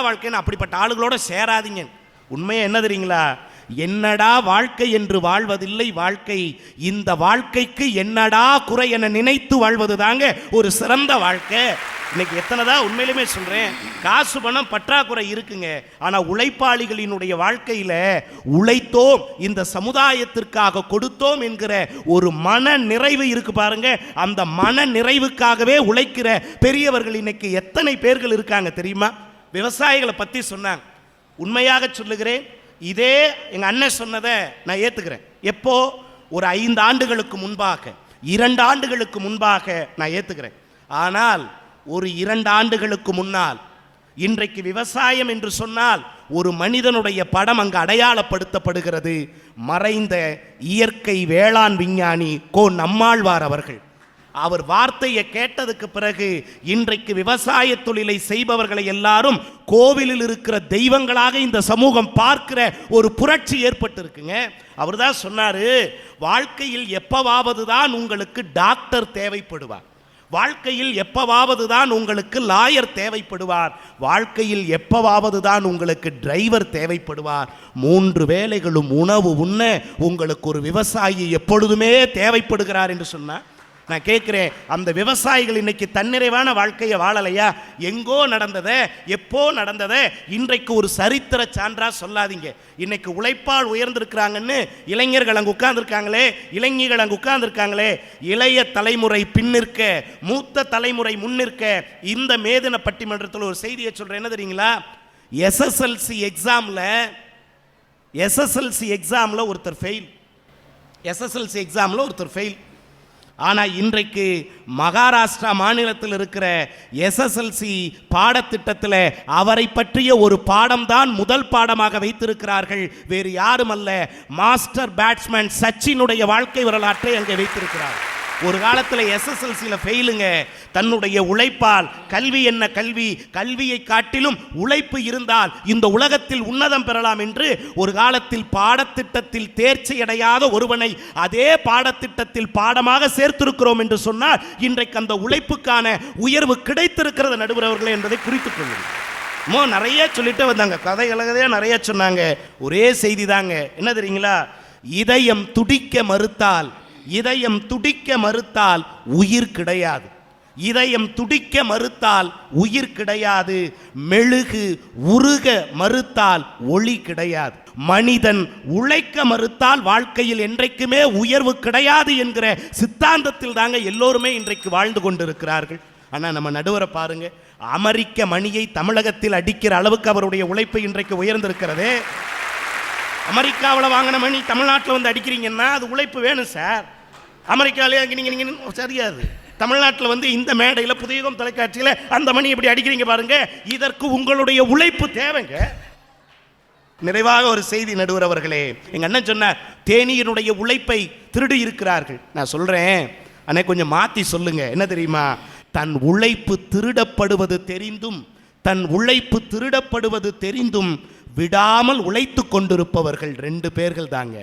வாழ்க்கைன்னு அப்படிப்பட்ட ஆளுகளோட சேராதீங்க. உண்மையை என்ன தெரியுங்களா, என்னடா வாழ்க்கை என்று வாழ்வதில்லை வாழ்க்கை, இந்த வாழ்க்கைக்கு என்னடா குறை என நினைத்து வாழ்வது தாங்க ஒரு சிறந்த வாழ்க்கை. இன்னைக்கு எத்தனைதான் உண்மையிலுமே சொல்றேன், காசு பணம் பற்றாக்குறை இருக்குங்க, ஆனா உழைப்பாளிகளினுடைய வாழ்க்கையில உழைத்தோம், இந்த சமுதாயத்திற்காக கொடுத்தோம் என்கிற ஒரு மன நிறைவு இருக்கு பாருங்க. அந்த மன நிறைவுக்காகவே உழைக்கிற பெரியவர்கள் இன்னைக்கு எத்தனை பேர்கள் இருக்காங்க தெரியுமா? விவசாயிகளை பத்தி சொன்னாங்க. உண்மையாக சொல்லுகிறேன், இதே எங்க அண்ணன் சொன்னதை நான் ஏத்துக்கிறேன். எப்போ? ஒரு 5 ஆண்டுகளுக்கு முன்பாக, 2 ஆண்டுகளுக்கு முன்பாக நான் ஏத்துக்கிறேன். ஆனால் ஒரு 2 ஆண்டுகளுக்கு முன்னால், இன்றைக்கு விவசாயம் என்று சொன்னால் ஒரு மனிதனுடைய படம் அங்கு அடையாளப்படுத்தப்படுகிறது. மறைந்த இயற்கை வேளாண் விஞ்ஞானி கோ நம்மாழ்வார் அவர்கள். அவர் வார்த்தையை கேட்டதுக்கு பிறகு இன்றைக்கு விவசாய தொழிலை செய்பவர்களை எல்லாரும் கோவிலில் இருக்கிற தெய்வங்களாக இந்த சமூகம் பார்க்கிற ஒரு புரட்சி ஏற்பட்டு இருக்குங்க. அவர் தான் சொன்னாரு, வாழ்க்கையில் எப்பவாவது தான் உங்களுக்கு டாக்டர் தேவைப்படுவார், வாழ்க்கையில் எப்பவாவது தான் உங்களுக்கு லாயர் தேவைப்படுவார், வாழ்க்கையில் எப்பவாவது தான் உங்களுக்கு டிரைவர் தேவைப்படுவார், 3 வேளைகளும் உணவு உண்ண உங்களுக்கு ஒரு விவசாயி எப்பொழுதுமே தேவைப்படுகிறார் என்று சொன்னார். நான் கேட்குறேன், அந்த விவசாயிகள் இன்னைக்கு தன்னிறைவான வாழ்க்கையை வாழலையா? எங்கோ நடந்ததை, எப்போ நடந்ததை இன்றைக்கு ஒரு சரித்திர சான்றா சொல்லாதீங்க. இன்னைக்கு உழைப்பால் உயர்ந்திருக்கிறாங்கன்னு இளைஞர்கள் அங்கே உட்கார்ந்துருக்காங்களே, இளைஞர்கள் அங்கே உட்கார்ந்துருக்காங்களே, இளைய தலைமுறை பின்னிற்க, மூத்த தலைமுறை முன்னிற்க. இந்த மேதின பட்டிமன்றத்தில் ஒரு செய்தியை சொல்கிறேன், என்ன தெரியுங்களா? எஸ்எஸ்எல்சி எக்ஸாமில் ஒருத்தர் ஃபெயில். எஸ்எஸ்எல்சி எக்ஸாமில் ஒருத்தர் ஃபெயில். ஆனால் இன்றைக்கு மகாராஷ்டிரா மாநிலத்தில் இருக்கிற எஸ்எஸ்எல்சி பாடத்திட்டத்தில் அவரை பற்றிய ஒரு பாடம்தான் முதல் பாடமாக வைத்திருக்கிறார்கள். வேறு யாரும் அல்ல, மாஸ்டர் பேட்ஸ்மேன் சச்சினுடைய வாழ்க்கை வரலாற்றை அங்கே வைத்திருக்கிறார்கள். ஒரு காலத்தில் எஸ்எஸ்எல்சியில் ஃபெயிலுங்க. தன்னுடைய உழைப்பால், கல்வி என்ன கல்வி, கல்வியை காட்டிலும் உழைப்பு இருந்தால் இந்த உலகத்தில் உன்னதம் பெறலாம் என்று ஒரு காலத்தில் பாடத்திட்டத்தில் தேர்ச்சி அடையாத ஒருவனை அதே பாடத்திட்டத்தில் பாடமாக சேர்த்திருக்கிறோம் என்று சொன்னால் இன்றைக்கு அந்த உழைப்புக்கான உயர்வு கிடைத்திருக்கிறது நடுவர் அவர்களே என்பதை குறித்துக் கொள்ளுங்கள். நிறைய சொல்லிட்டு வந்தாங்க, கதைகளே நிறைய சொன்னாங்க. ஒரே செய்தி தாங்க, என்ன தெரியுங்களா? இதயம் துடிக்க மறுத்தால் உயிர் கிடையாது. இதயம் துடிக்க மறுத்தால் உயிர் கிடையாது. மெழுகு உருக மறுத்தால் ஒளி கிடையாது. மனிதன் உழைக்க மறுத்தால் வாழ்க்கையில் என்றைக்குமே உயர்வு கிடையாது என்கிற சித்தாந்தத்தில் தாங்க எல்லோருமே இன்றைக்கு வாழ்ந்து கொண்டிருக்கிறார்கள். ஆனால் நம்ம நடுவரை பாருங்க, அமெரிக்க மணியை தமிழகத்தில் அடிக்கிற அளவுக்கு அவருடைய உழைப்பு இன்றைக்கு உயர்ந்திருக்கிறது. அமெரிக்காவில் வாங்கின மணி தமிழ்நாட்டில் வந்து அடிக்கிறீங்கன்னா அது உழைப்பு வேணும் சார். அமெரிக்காவிலே நீங்கள் சரியாது. தமிழ்நாட்டில் வந்து இந்த மேடையில் புதியகம் தொலைக்காட்சியில் அந்த மணி எப்படி அடிக்கிறீங்க பாருங்க. இதற்கு உங்களுடைய உழைப்பு தேவைங்க. நிறைவாக ஒரு செய்தி நடுவர் அவர்களே, எங்கள் அண்ணன் சொன்னார், தேனியினுடைய உழைப்பை திருடி இருக்கிறார்கள். நான் சொல்கிறேன் அண்ணே, கொஞ்சம் மாற்றி சொல்லுங்க. என்ன தெரியுமா? தன் உழைப்பு திருடப்படுவது தெரிந்தும் விடாமல் உழைத்து கொண்டிருப்பவர்கள் 2 பேர்கள் தாங்க.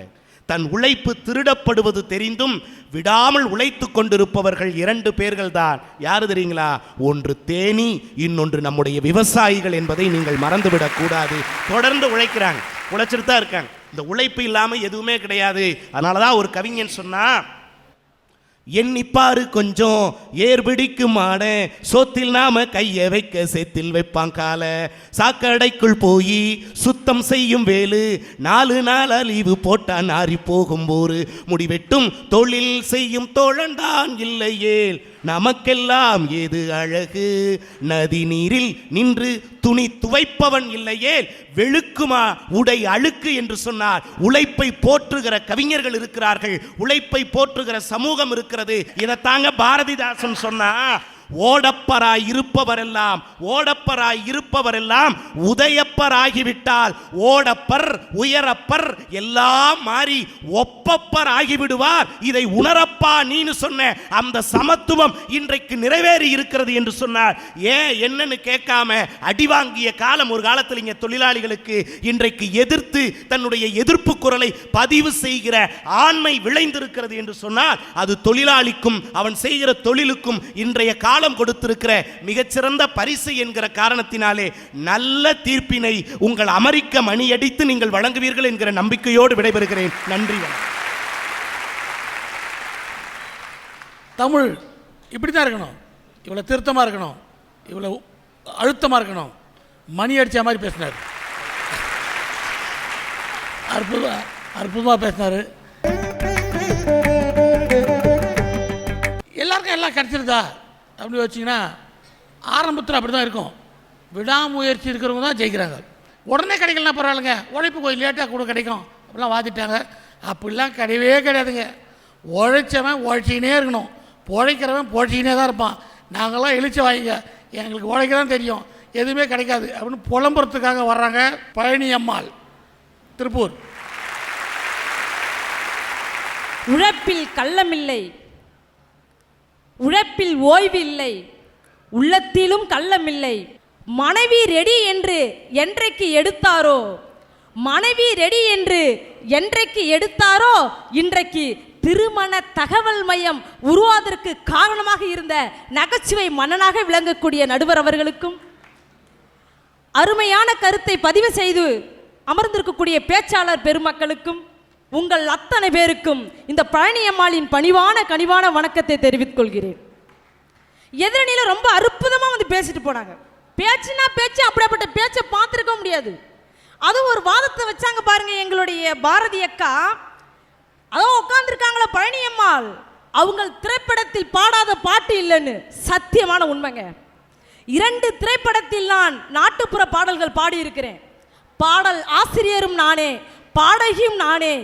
தன் உழைப்பு திருடப்படுவது தெரிந்தும் விடாமல் உழைத்து கொண்டிருப்பவர்கள் 2 பேர்கள் தான். யாரு தெரியுங்களா? ஒன்று தேனி, இன்னொன்று நம்முடைய விவசாயிகள் என்பதை நீங்கள் மறந்துவிடக் கூடாது. தொடர்ந்து உழைச்சிட்டு தான் இருக்காங்க. இந்த உழைப்பு இல்லாமல் எதுவுமே கிடையாது. அதனால தான் ஒரு கவிஞன் சொன்னா, எண்ணிப்பாரு கொஞ்சம் ஏர்பிடிக்கும் ஆட, சோத்தில் நாம கைய வைக்க சேத்தில் வைப்பான் கால, சாக்கடைக்குள் போய் சுத்தம் செய்யும் வேலு, 4 நாள் லீவு போட்டா நாரி போகும் போரு, முடிவெட்டும் தொழில் செய்யும் தோழன்தான் இல்லையேல் நமக்கெல்லாம் ஏது அழகு, நதி நீரில் நின்று துணி துவைப்பவன் இல்லையே வெளுக்குமா உடை அழுக்கு என்று சொன்னார். உழைப்பை போற்றுகிற கவிஞர்கள் இருக்கிறார்கள், உழைப்பை போற்றுகிற சமூகம் இருக்கிறது. இதைத்தாங்க பாரதிதாசன் சொன்னா, ஓடப்பராய் இருப்பவரெல்லாம் உதயப்பராகிவிட்டால் ஓடப்பர் உயரப்பர் எல்லாம் மாறி ஒப்பப்பர் ஆகிவிடுவார். இதை உணரப்பா நீன்னு சொன்ன அந்த சமத்துவம் இன்றைக்கு நிறைவேறி இருக்கிறது என்று சொன்னார். ஏன் என்னன்னு கேட்காம அடிவாங்கிய காலம் ஒரு காலத்தில் இங்கே தொழிலாளிகளுக்கு இன்றைக்கு எதிர்த்து தன்னுடைய எதிர்ப்பு குரலை பதிவு செய்கிற ஆண்மை விளைந்திருக்கிறது என்று சொன்னால் அது தொழிலாளிக்கும் அவன் செய்கிற தொழிலுக்கும் இன்றைய காலம் கொடுத்திருக்கிற மிகச்சிறந்த பரிசு என்கிற காரணத்தினாலே நல்ல தீர்ப்பினை உங்கள் அமெரிக்க மணியடித்து நீங்கள் வழங்குவீர்கள் என்கிற நம்பிக்கையோடு விடைபெறுகிறேன். நன்றி. தமிழ் இப்படிதான் இருக்கணும், இவ்வளவு திருத்தமா இருக்கணும், இவ்வளவு அழுத்தமா இருக்கணும். மணி அடிச்ச மாதிரி பேசினார், அற்புதமா பேசினாரு. எல்லாருக்கும் எல்லாம் கிடைச்சிருதா அப்படி வச்சிங்கன்னா ஆரம்பத்தில் அப்படி தான் இருக்கும். விடாமுயற்சி இருக்கிறவங்க தான் ஜெயிக்கிறாங்க. உடனே கிடைக்கலனா பரவாயில்லைங்க, உழைப்பு கொஞ்சம் லேட்டாக கூட கிடைக்கும் அப்படிலாம் வாதிட்டாங்க. அப்படிலாம் கிடையவே கிடையாதுங்க. உழைச்சவன் உழைச்சிக்கினே இருக்கணும், பொழைக்கிறவன் பொழைச்சிக்கினே தான் இருப்பான். நாங்களாம் எழுச்சி வாங்கிங்க, எங்களுக்கு உழைக்க தான் தெரியும், எதுவுமே கிடைக்காது அப்படின்னு புலம்புறதுக்காக வர்றாங்க. பழனி அம்மாள், திருப்பூர். உழைப்பில் கள்ளமில்லை, உழைப்பில் ஓய்வு இல்லை, உள்ளத்திலும் கள்ளமில்லை. மனைவி ரெடி என்று என்றைக்கு எடுத்தாரோ, மனைவி ரெடி என்று என்றைக்கு எடுத்தாரோ இன்றைக்கு திருமண தகவல் மையம் உருவாவதற்கு காரணமாக இருந்த நகைச்சுவை மன்னனாக விளங்கக்கூடிய நடுவர் அவர்களுக்கும், அருமையான கருத்தை பதிவு செய்து அமர்ந்திருக்கக்கூடிய பேச்சாளர் பெருமக்களுக்கும் உங்கள் அத்தனை பேருக்கும் இந்த பழனியம்மாளின் பணிவான கனிவான வணக்கத்தை தெரிவித்துக் கொள்கிறேன். எதிரணியில் ரொம்ப அற்புதமாக வந்து பேசிட்டு போனாங்க. பேச்சுனா பேச்சு, அப்படிப்பட்ட பேச்சை பார்த்துருக்க முடியாது. அதுவும் ஒரு வாதத்தை வச்சாங்க பாருங்க. எங்களுடைய பாரதி அக்கா அதோ உட்காந்துருக்காங்களா பழனியம்மாள், அவங்க திரைப்படத்தில் பாடாத பாட்டு இல்லைன்னு. சத்தியமான உண்மைங்க. 2 திரைப்படத்தில் நான் நாட்டுப்புற பாடல்கள் பாடியிருக்கிறேன். பாடல் ஆசிரியரும் நானே, பாடகியும் நானே.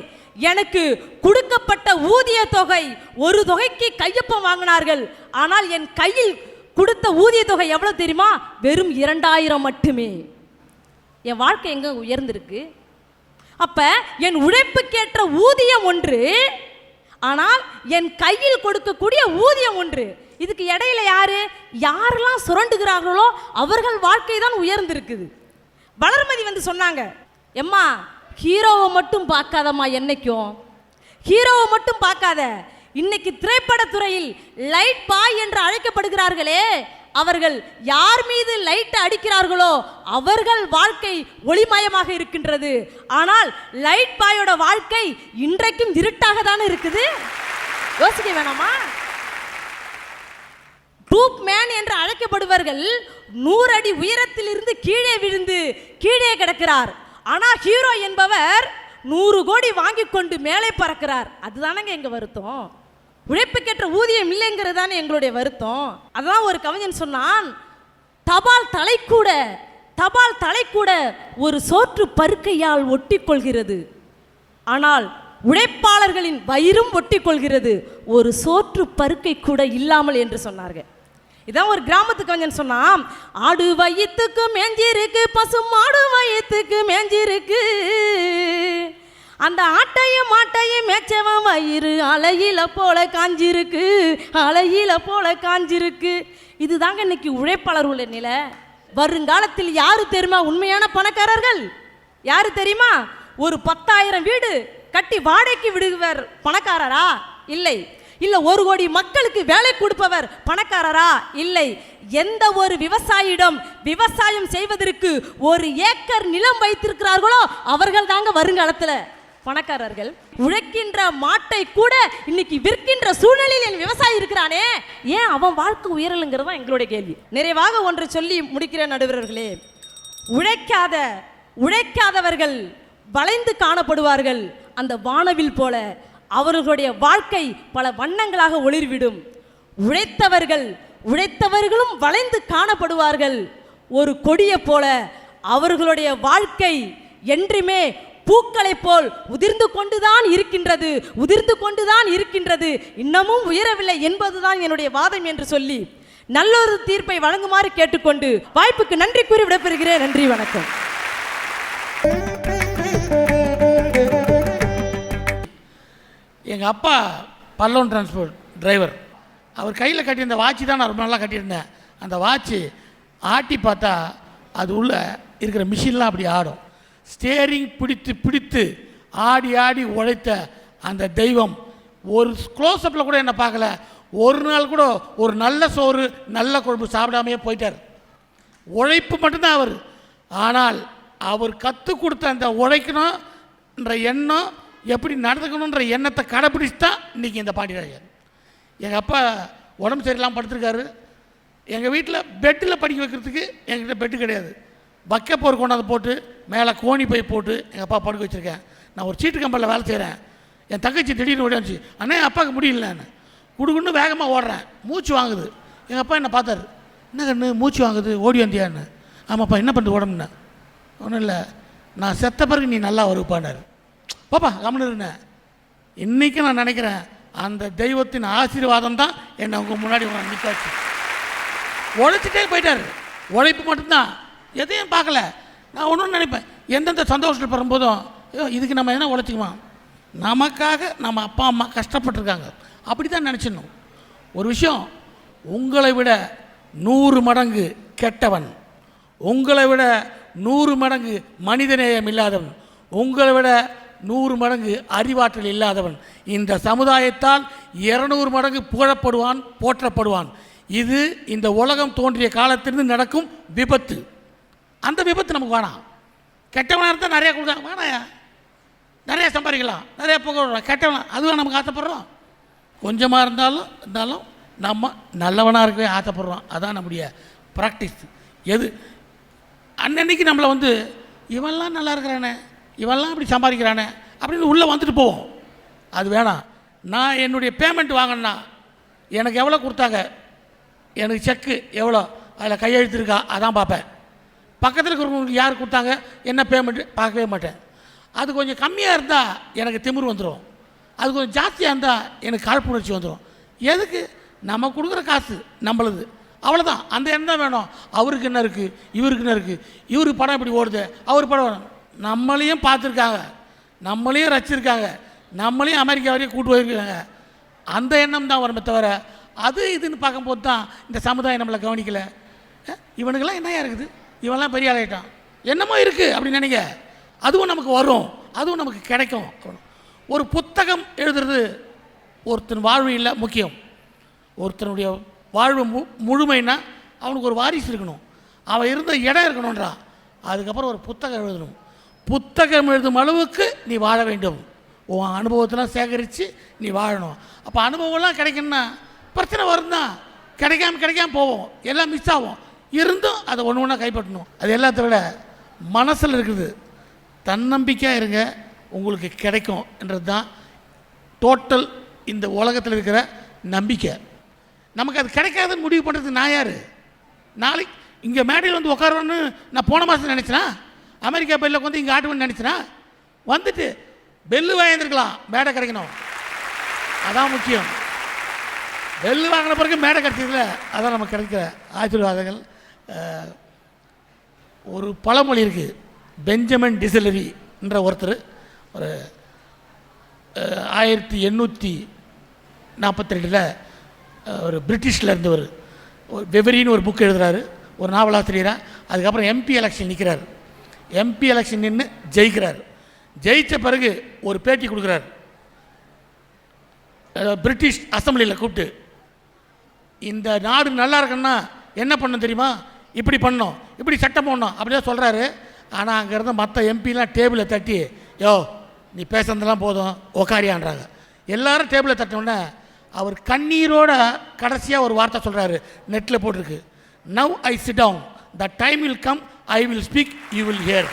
எனக்கு கொடுக்கப்பட்ட ஊதிய தொகை, ஒரு தொகைக்கு கையொப்பம் வாங்கினார்கள். ஆனால் என் கையில் கொடுத்த ஊதிய தொகை எவ்வளவு தெரியுமா? வெறும் 2000 மட்டுமே. என் வாழ்க்கை எங்க உயர்ந்திருக்கு? அப்ப என் உழைப்புக்கேற்ற ஊதியம் ஒன்று, ஆனால் என் கையில் கொடுக்கக்கூடிய ஊதியம் ஒன்று. இதுக்கு இடையில யாரெல்லாம் சுரண்டுகிறார்களோ அவர்கள் வாழ்க்கை தான் உயர்ந்திருக்குது. வளர்மதி வந்து சொன்னாங்க, எம்மா ஹீரோவை மட்டும் பார்க்காதம்மா, என்னைக்கும் ஹீரோவை மட்டும் பார்க்காத. இன்னைக்கு திரைப்படத்துறையில் லைட் பாய் என்று அழைக்கப்படுகிறார்களே, அவர்கள் யார் மீது லைட் அடிக்கிறார்களோ அவர்கள் வாழ்க்கை ஒளிமயமாக இருக்கின்றது. ஆனால் லைட் பாயோட வாழ்க்கை இன்றைக்கும் இருட்டாக தானே இருக்குது. யோசிக்க வேணாமா? டூப் மேன் என்று அழைக்கப்படுவர்கள் 100 அடி உயரத்தில் இருந்து கீழே விழுந்து கீழே கிடக்கிறார். ஆனால் ஹீரோ என்பவர் 100 கோடி வாங்கி கொண்டு மேலே பறக்கிறார். அதுதானங்க எங்க வருத்தம். உழைப்புக்கேற்ற ஊதியம் இல்லைங்கிறது தானே எங்களுடைய வருத்தம். அதான் ஒரு கவிஞன் சொன்னான், தபால் தலை கூட ஒரு சோற்று பருக்கையால் ஒட்டி கொள்கிறது, ஆனால் உழைப்பாளர்களின் வயிறும் ஒட்டி கொள்கிறது, ஒரு சோற்று பருக்கை கூட இல்லாமல் என்று சொன்னார்கள். இதான் ஒரு கிராமத்து கவிஞன் சொன்னான், ஆடு வயிற்றுக்கு மேஞ்சிருக்கு, பசு மாடு வயிற்றுக்கு மேஞ்சிருக்கு, அந்த ஆட்டையும் மேய்ச்சவன் வயிறு அலையில போல காஞ்சிருக்கு, அலையில போல காஞ்சிருக்கு. இதுதாங்க இன்னைக்கு உழைப்பாளர் உள்ள நிலை. வருங்காலத்தில் யாரு தெரியுமா உண்மையான பணக்காரர்கள்? யாரு தெரியுமா? ஒரு 10,000 வீடு கட்டி வாடகைக்கு விடுவர் பணக்காரரா? இல்லை. 1 கோடி மக்களுக்கு வேலை கொடுப்பவர் பணக்காரரா? இல்லை. எந்த ஒரு விவசாயியிடம் விவசாயம் செய்வதற்கு 1 ஏக்கர் நிலம் வைத்திருக்கிறார்களோ அவர்கள் தாங்க வருங்காலத்தில் பணக்காரர்கள். உழைக்கின்ற மாட்டை கூட இன்னைக்கு விற்கின்ற சூழ்நிலையில் என் விவசாயி இருக்கிறானே, ஏன் அவன் வாழ்க்கை உயரலுங்கிறதா எங்களுடைய கேள்வி. நிறைவாக ஒன்று சொல்லி முடிக்கிற நடுவர்களே, உழைக்காதவர்கள் வளைந்து காணப்படுவார்கள். அந்த வானவில் போல அவர்களுடைய வாழ்க்கை பல வண்ணங்களாக ஒளிர்விடும். உழைத்தவர்களும் வளைந்து காணப்படுவார்கள். ஒரு கொடியை போல அவர்களுடைய வாழ்க்கை என்றுமே பூக்களை போல் உதிர்ந்து கொண்டுதான் இருக்கின்றது, இன்னமும் உயரவில்லை என்பதுதான் என்னுடைய வாதம் என்று சொல்லி நல்லொரு தீர்ப்பை வழங்குமாறு கேட்டுக்கொண்டு வாய்ப்புக்கு நன்றி கூறி விடைபெறுகிறேன். நன்றி, வணக்கம். எங்கள் அப்பா பல்லவன் டிரான்ஸ்போர்ட் டிரைவர். அவர் கையில் கட்டியிருந்த வாட்சி தான் நான் ரொம்ப நல்லா கட்டியிருந்தேன். அந்த வாட்சி ஆட்டி பார்த்தா அது உள்ள இருக்கிற மிஷின்லாம் அப்படி ஆடும். ஸ்டேரிங் பிடித்து ஆடி உழைத்த அந்த தெய்வம் ஒரு க்ளோஸ்அப்பில் கூட என்னை பார்க்கல. ஒரு நாள் கூட ஒரு நல்ல சோறு நல்ல குழம்பு சாப்பிடாமையே போயிட்டார். உழைப்பு மட்டும்தான் அவர். ஆனால் அவர் கற்றுக் கொடுத்த அந்த உழைக்கணுன்ற எண்ணம், எப்படி நடந்துக்கணுன்ற எண்ணத்தை கடைப்பிடிச்சு தான் இன்றைக்கி இந்த பாண்டியராஜன். எங்கள் அப்பா உடம்பு சரியில்லாமல் படுத்திருக்காரு. எங்கள் வீட்டில் பெட்டில் படிக்க வைக்கிறதுக்கு எங்ககிட்ட பெட்டு கிடையாது. பக்கப்போர் கொண்டாந்து போட்டு மேலே கோணி பை போட்டு எங்கள் அப்பா படுக்க வச்சுருக்கேன். நான் ஒரு சீட்டு கம்பெனியில் வேலை செய்கிறேன். என் தங்கச்சி திடீர்னு ஓடிச்சு, அண்ணே அப்பாவுக்கு முடியலன்னு குடுக்குன்னு வேகமாக ஓடுறேன். மூச்சு வாங்குது. எங்கள் அப்பா என்னை பார்த்தாரு, என்ன கண்ணு மூச்சு வாங்குது, ஓடி வந்தியான்னு. ஆமாப்பா, என்ன பண்ணுறது உடம்புன்னு. ஒன்றும் இல்லை, நான் செத்த பிறகு நீ நல்லா வருப்பானார். பாப்பா கம்முன்னு இருந்தேன். இன்றைக்கி நான் நினைக்கிறேன் அந்த தெய்வத்தின் ஆசீர்வாதம் தான் என்னை உங்கள் முன்னாடி நிற்காச்சு. உழைச்சிட்டே போயிட்டார். உழைப்பு மட்டும்தான், எதையும் பார்க்கல. நான் ஒன்றும் நினைப்பேன், எந்தெந்த சந்தோஷத்தில் பெறும்போதும் இதுக்கு நம்ம என்ன உழைச்சிக்குமா, நமக்காக நம்ம அப்பா அம்மா கஷ்டப்பட்டுருக்காங்க, அப்படி தான் நினச்சிடணும். ஒரு விஷயம், உங்களை விட 100 மடங்கு கெட்டவன், உங்களை விட 100 மடங்கு மனிதநேயம் இல்லாதவன், உங்களை விட 100 மடங்கு அறிவாற்றல் இல்லாதவன் இந்த சமுதாயத்தால் 200 மடங்கு புகழப்படுவான், போற்றப்படுவான். இது இந்த உலகம் தோன்றிய காலத்திலிருந்து நடக்கும் விபத்து. அந்த விபத்து நமக்கு வேணாம். கெட்டவனாக இருந்தால் நிறையா கொடுத்தாங்க, வேணாயா நிறைய சம்பாதிக்கலாம், நிறைய புகழ் கெட்டவன், அதுவும் நமக்கு ஆசைப்படுறோம். கொஞ்சமாக இருந்தாலும் நம்ம நல்லவனாக இருக்கவே ஆசைப்படுறோம். அதான் நம்முடைய ப்ராக்டிஸ். எது அன்னன்னைக்கு நம்மளை வந்து இவன்லாம் நல்லா இருக்கிறானே, இவன்லாம் இப்படி சம்பாதிக்கிறானே அப்படின்னு உள்ளே வந்துட்டு போவோம். அது வேணாம். நான் என்னுடைய பேமெண்ட் வாங்கினா எனக்கு எவ்வளோ கொடுத்தாங்க, எனக்கு செக்கு எவ்வளோ, அதில் கையெழுத்து இருக்கா, அதான் பார்ப்பேன். பக்கத்தில் இருக்கிறவங்களுக்கு யார் கொடுத்தாங்க, என்ன பேமெண்ட்டு பார்க்கவே மாட்டேன். அது கொஞ்சம் கம்மியாக இருந்தால் எனக்கு திமிரு வந்துடும், அது கொஞ்சம் ஜாஸ்தியாக இருந்தால் எனக்கு காழ்ப்புணர்ச்சி வந்துடும். எதுக்கு? நம்ம கொடுக்குற காசு நம்மளுது, அவ்வளோதான். அந்த எண்ணம் தான் வேணும். அவருக்கு என்ன இருக்குது, இவருக்கு என்ன இருக்குது, இவருக்கு படம் இப்படி ஓடுது, அவர் படம் நம்மளையும் பார்த்துருக்காங்க, நம்மளையும் ரசிச்சிருக்காங்க, நம்மளையும் அமெரிக்கா வரையும் கூட்டு போயிருக்காங்க. அந்த எண்ணம் தான் வருமே தவிர அது இதுன்னு பார்க்கும்போது தான் இந்த சமுதாயம் நம்மளை கவனிக்கலை. இவனுக்கெல்லாம் என்னையா இருக்குது, இவன்லாம் பெரிய ஆளாயிட்டான், என்னமோ இருக்குது அப்படின்னு நினைக்க. அதுவும் நமக்கு வரும், அதுவும் நமக்கு கிடைக்கும். ஒரு புத்தகம் எழுதுறது ஒருத்தன் வாழ்வியில் முக்கியம். ஒருத்தனுடைய வாழ்வு முழுமைன்னா அவனுக்கு ஒரு வாரிசு இருக்கணும், அவன் இருந்த இடம் இருக்கணுன்றா. அதுக்கப்புறம் ஒரு புத்தகம் எழுதணும். புத்தகம் எழுதும் அளவுக்கு நீ வாழ வேண்டும். உன் அனுபவத்தெல்லாம் சேகரித்து நீ வாழணும். அப்போ அனுபவம்லாம் கிடைக்கணும்னா பிரச்சனை வரும் தான், கிடைக்காம போவோம், எல்லாம் மிஸ் ஆகும். இருந்தும் அதை ஒன்று ஒன்றா கைப்பற்றணும். அது எல்லாத்த விட மனசில் இருக்குது. தன்னம்பிக்கையாக இருங்க, உங்களுக்கு கிடைக்கும் என்றது தான் டோட்டல் இந்த உலகத்தில் இருக்கிற நம்பிக்கை. நமக்கு அது கிடைக்காதுன்னு முடிவு பண்ணுறதுக்கு நான் யார்? நாளைக்கு இங்கே மேடையில் வந்து உட்காருவேன்னு நான் போன மாதம் நினச்சேனா? அமெரிக்கா பெல்லுக்கு வந்து இங்கே ஆட்டுவேன்னு நினச்சேனா? வந்துட்டு பெல்லு வாங்கியிருக்கலாம், மேடை கிடைக்கணும், அதான் முக்கியம். பெல்லு வாங்கின பிறகு மேடை கிடைச்சதில்ல, அதான் நமக்கு கிடைக்கிற ஆசீர்வாதங்கள். ஒரு பழமொழி இருக்குது, பெஞ்சமின் டிசிலரி என்ற ஒருத்தர் ஒரு 1842 ஒரு பிரிட்டிஷில் இருந்தவர், ஒரு வெவரின்னு ஒரு புக் எழுதுகிறாரு, ஒரு நாவலாசிரியராக. அதுக்கப்புறம் எம்பி எலெக்ஷன் நிற்கிறார். எம்பி எலெக்ஷன் நின்று ஜெயிக்கிறார். ஜெயித்த பிறகு ஒரு பேட்டி கொடுக்குறார் பிரிட்டிஷ் அசம்பிளியில் கூப்பிட்டு. இந்த நாடு நல்லா இருக்குன்னா என்ன பண்ணணும் தெரியுமா, இப்படி பண்ணணும், இப்படி சட்டம் போடணும் அப்படியே சொல்கிறாரு. ஆனால் அங்கே இருந்த மற்ற எம்பிலாம் டேபிளை தட்டி, யோ நீ பேசுறதெல்லாம் போதும் உக்காரியான்றாங்க. எல்லாரும் டேபிளை தட்டினோடனே அவர் கண்ணீரோட கடைசியாக ஒரு வார்த்தை சொல்கிறாரு, நெட்டில் போட்டிருக்கு, now I sit down, the time will come, I will speak, you will hear.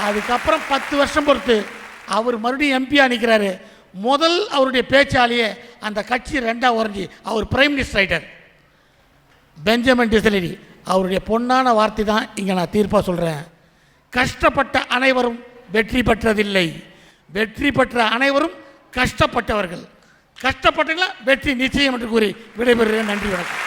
அதுக்கப்புறம் 10 வருஷம் பொறுத்து அவர் மறுபடியும் எம்பியாக நிற்கிறாரு. முதல் அவருடைய பேச்சாலேயே அந்த கட்சி 2ஆக உறைஞ்சி அவர் பிரைம் மினிஸ்டர் ஆகிட்டார். பெஞ்சமின் டிசிலரி அவருடைய பொன்னான வார்த்தை தான் இங்கே நான் தீர்ப்பாக சொல்கிறேன். கஷ்டப்பட்ட அனைவரும் வெற்றி பெற்றதில்லை, வெற்றி பெற்ற அனைவரும் கஷ்டப்பட்டவர்கள். கஷ்டப்பட்டீங்களா வெற்றி நிச்சயம் என்று கூறி விடைபெறுகிறேன். நன்றி, வணக்கம்.